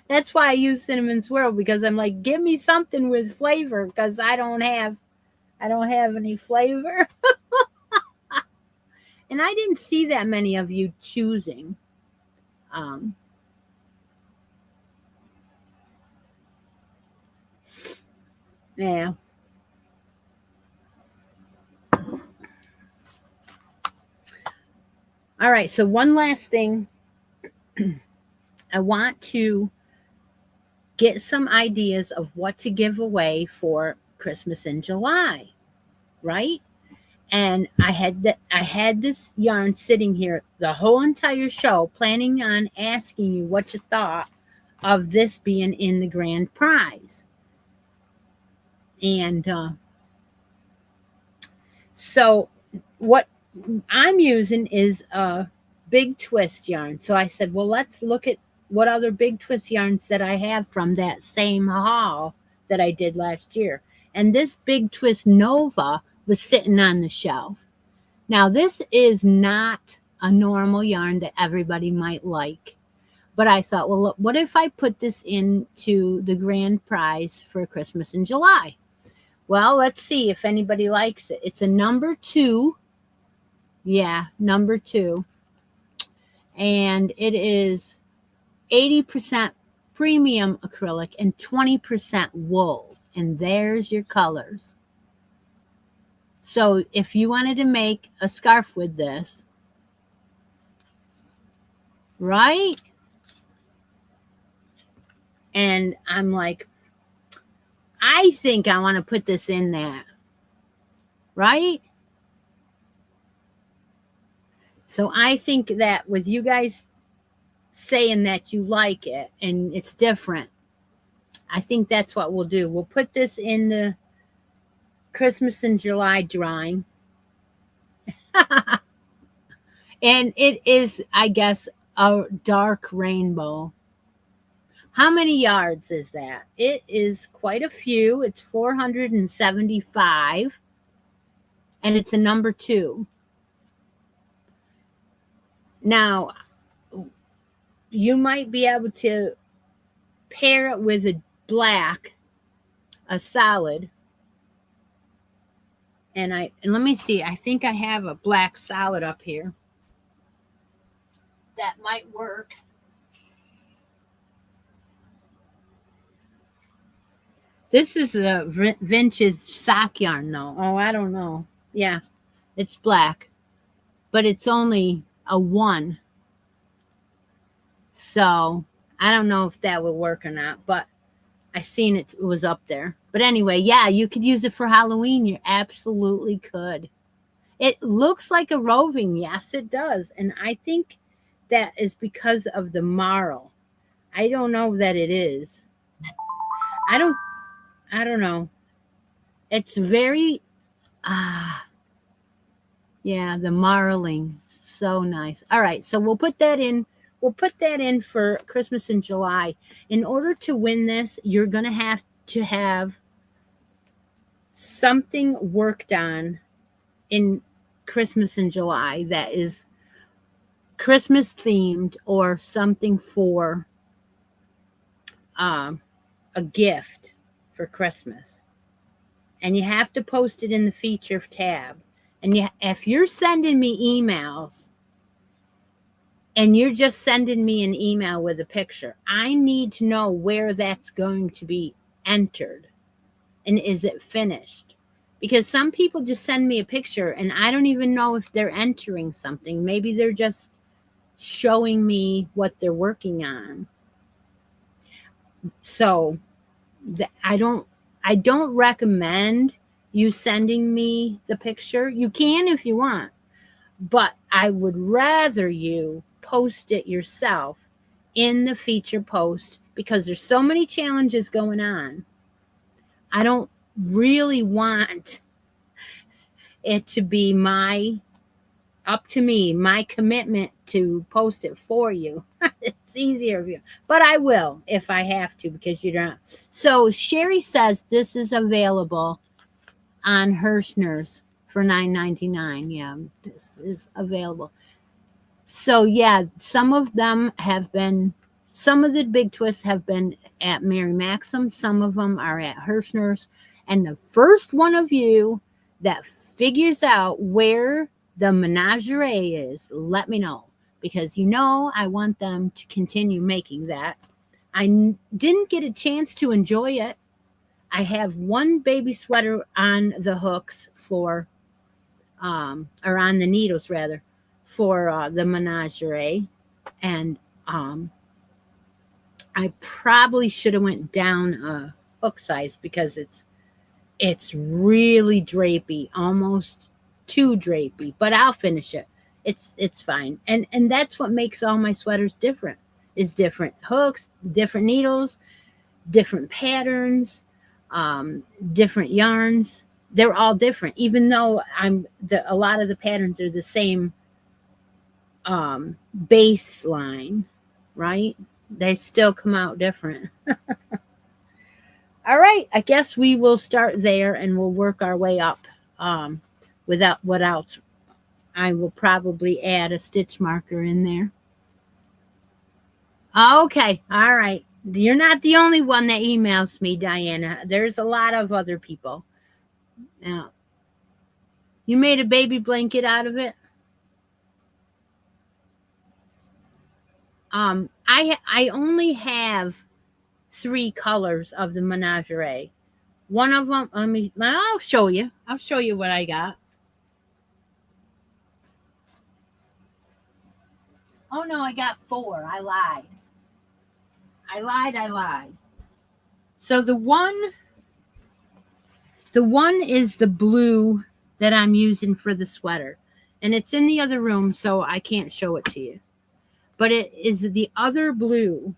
That's why I use cinnamon swirl, because I'm like, give me something with flavor, because I don't have any flavor. And I didn't see that many of you choosing. Yeah. All right. So one last thing. I want to get some ideas of what to give away for Christmas in July, right? And I had this yarn sitting here the whole entire show, planning on asking you what you thought of this being in the grand prize. And so what I'm using is a big twist yarn. So I said, well, let's look at what other big twist yarns that I have from that same haul that I did last year. And this big twist Nova was sitting on the shelf. Now, this is not a normal yarn that everybody might like. But I thought, well, look, what if I put this into the grand prize for Christmas in July? Well, let's see if anybody likes it. It's a number 2. Yeah, number 2. And it is 80% premium acrylic and 20% wool. And there's your colors. So if you wanted to make a scarf with this, right? And I'm like, I think I want to put this in that, right? So I think that with you guys saying that you like it and it's different, I think that's what we'll do. We'll put this in the Christmas in July drawing. And it is, I guess, a dark rainbow. How many yards is that? It is quite a few. It's 475. And it's a number 2. Now, you might be able to pair it with a black, a solid, And let me see. I think I have a black solid up here that might work. This is a vintage sock yarn, though. Oh, I don't know. Yeah, it's black, but it's only a 1. So I don't know if that will work or not, but I seen it was up there. But anyway, yeah, you could use it for Halloween. You absolutely could. It looks like a roving. Yes, it does. And I think that is because of the marl. I don't know that it is. I don't know. It's very yeah, the marling. So nice. All right, so we'll put that in. We'll put that in for Christmas in July. In order to win this, you're going to have something worked on in Christmas in July that is Christmas themed or something for a gift for Christmas. And you have to post it in the feature tab. And if you're sending me emails and you're just sending me an email with a picture, I need to know where that's going to be entered. And is it finished? Because some people just send me a picture and I don't even know if they're entering something. Maybe they're just showing me what they're working on. So I don't recommend you sending me the picture. You can if you want, but I would rather you post it yourself in the feature post because there's so many challenges going on. I don't really want it to be up to me, my commitment to post it for you. It's easier for you, but I will if I have to because you don't. So Sherry says this is available on Hirschner's for $9.99. Yeah, this is available. So yeah, some of them have been. Some of the big twists have been at Mary Maxim. Some of them are at Hirschner's. And the first one of you that figures out where the menagerie is, let me know. Because I want them to continue making that. I didn't get a chance to enjoy it. I have one baby sweater on the hooks or on the needles rather, for the menagerie. And I probably should have went down a hook size because it's really drapey, almost too drapey, but I'll finish it. It's fine. And that's what makes all my sweaters different. Is different hooks, different needles, different patterns, different yarns. They're all different, even though a lot of the patterns are the same baseline, right? They still come out different. All right, I guess we will start there and we'll work our way up. Without what else? I will probably add a stitch marker in there. Okay, all right. You're not the only one that emails me, Diana. There's a lot of other people. Now, you made a baby blanket out of it? I only have 3 colors of the menagerie. One of them, I'll show you. I'll show you what I got. Oh no, I got 4. I lied. I lied. So the one is the blue that I'm using for the sweater. And it's in the other room, so I can't show it to you. But it is the other blue.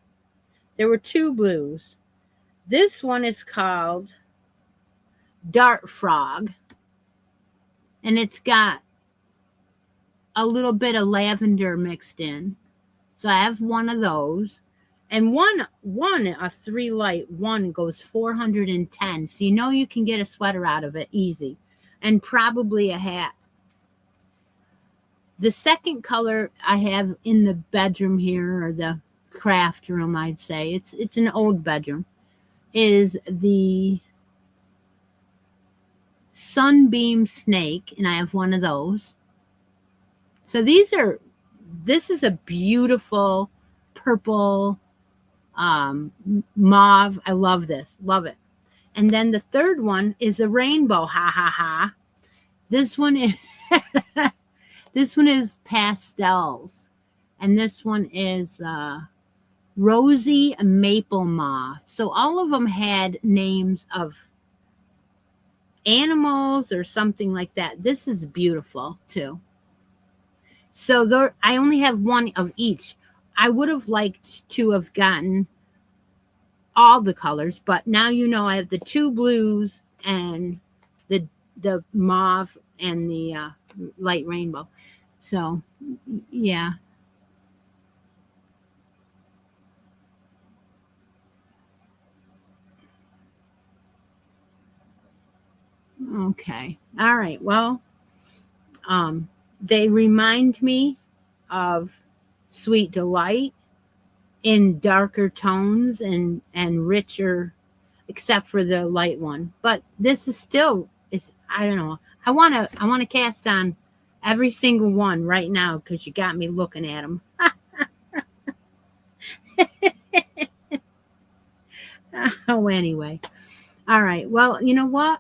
There were 2 blues. This one is called Dart Frog. And it's got a little bit of lavender mixed in. So I have one of those. And a 3 light, one goes 410. So you can get a sweater out of it easy. And probably a hat. The second color I have in the bedroom here, or the craft room, I'd say, it's an old bedroom, is the sunbeam snake, and I have one of those. So this is a beautiful purple mauve. I love this. Love it. And then the third one is a rainbow. Ha ha ha. This one is this one is pastels. And this one is rosy maple moth. So all of them had names of animals or something like that. This is beautiful too. So there, I only have one of each. I would have liked to have gotten all the colors, but now you know I have the 2 blues and the mauve and the light rainbow. So yeah. Okay. All right. Well, they remind me of Sweet Delight in darker tones and richer, except for the light one. But this is still, it's, I don't know. I want to cast on every single one right now because you got me looking at them. Oh, anyway. All right. Well, you know what?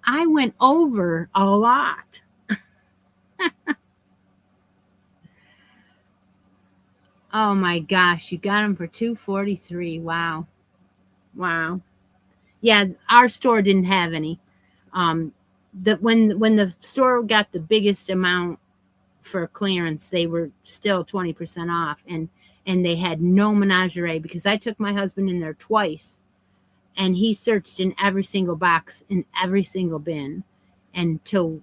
I went over a lot. Oh my gosh, you got them for $2.43. Wow. Wow. Yeah, our store didn't have any. That when the store got the biggest amount for clearance, they were still 20% off, and they had no menagerie because I took my husband in there twice, and he searched in every single box in every single bin until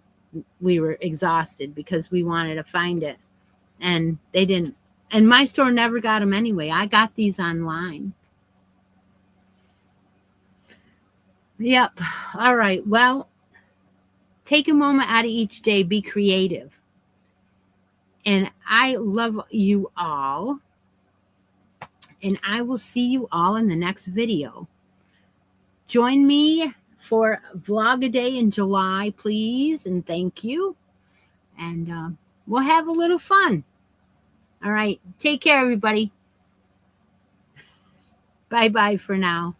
we were exhausted because we wanted to find it, and they didn't. And my store never got them anyway. I got these online. Yep. All right. Well, take a moment out of each day. Be creative. And I love you all. And I will see you all in the next video. Join me for Vlog a Day in July, please. And thank you. And we'll have a little fun. All right. Take care, everybody. Bye-bye for now.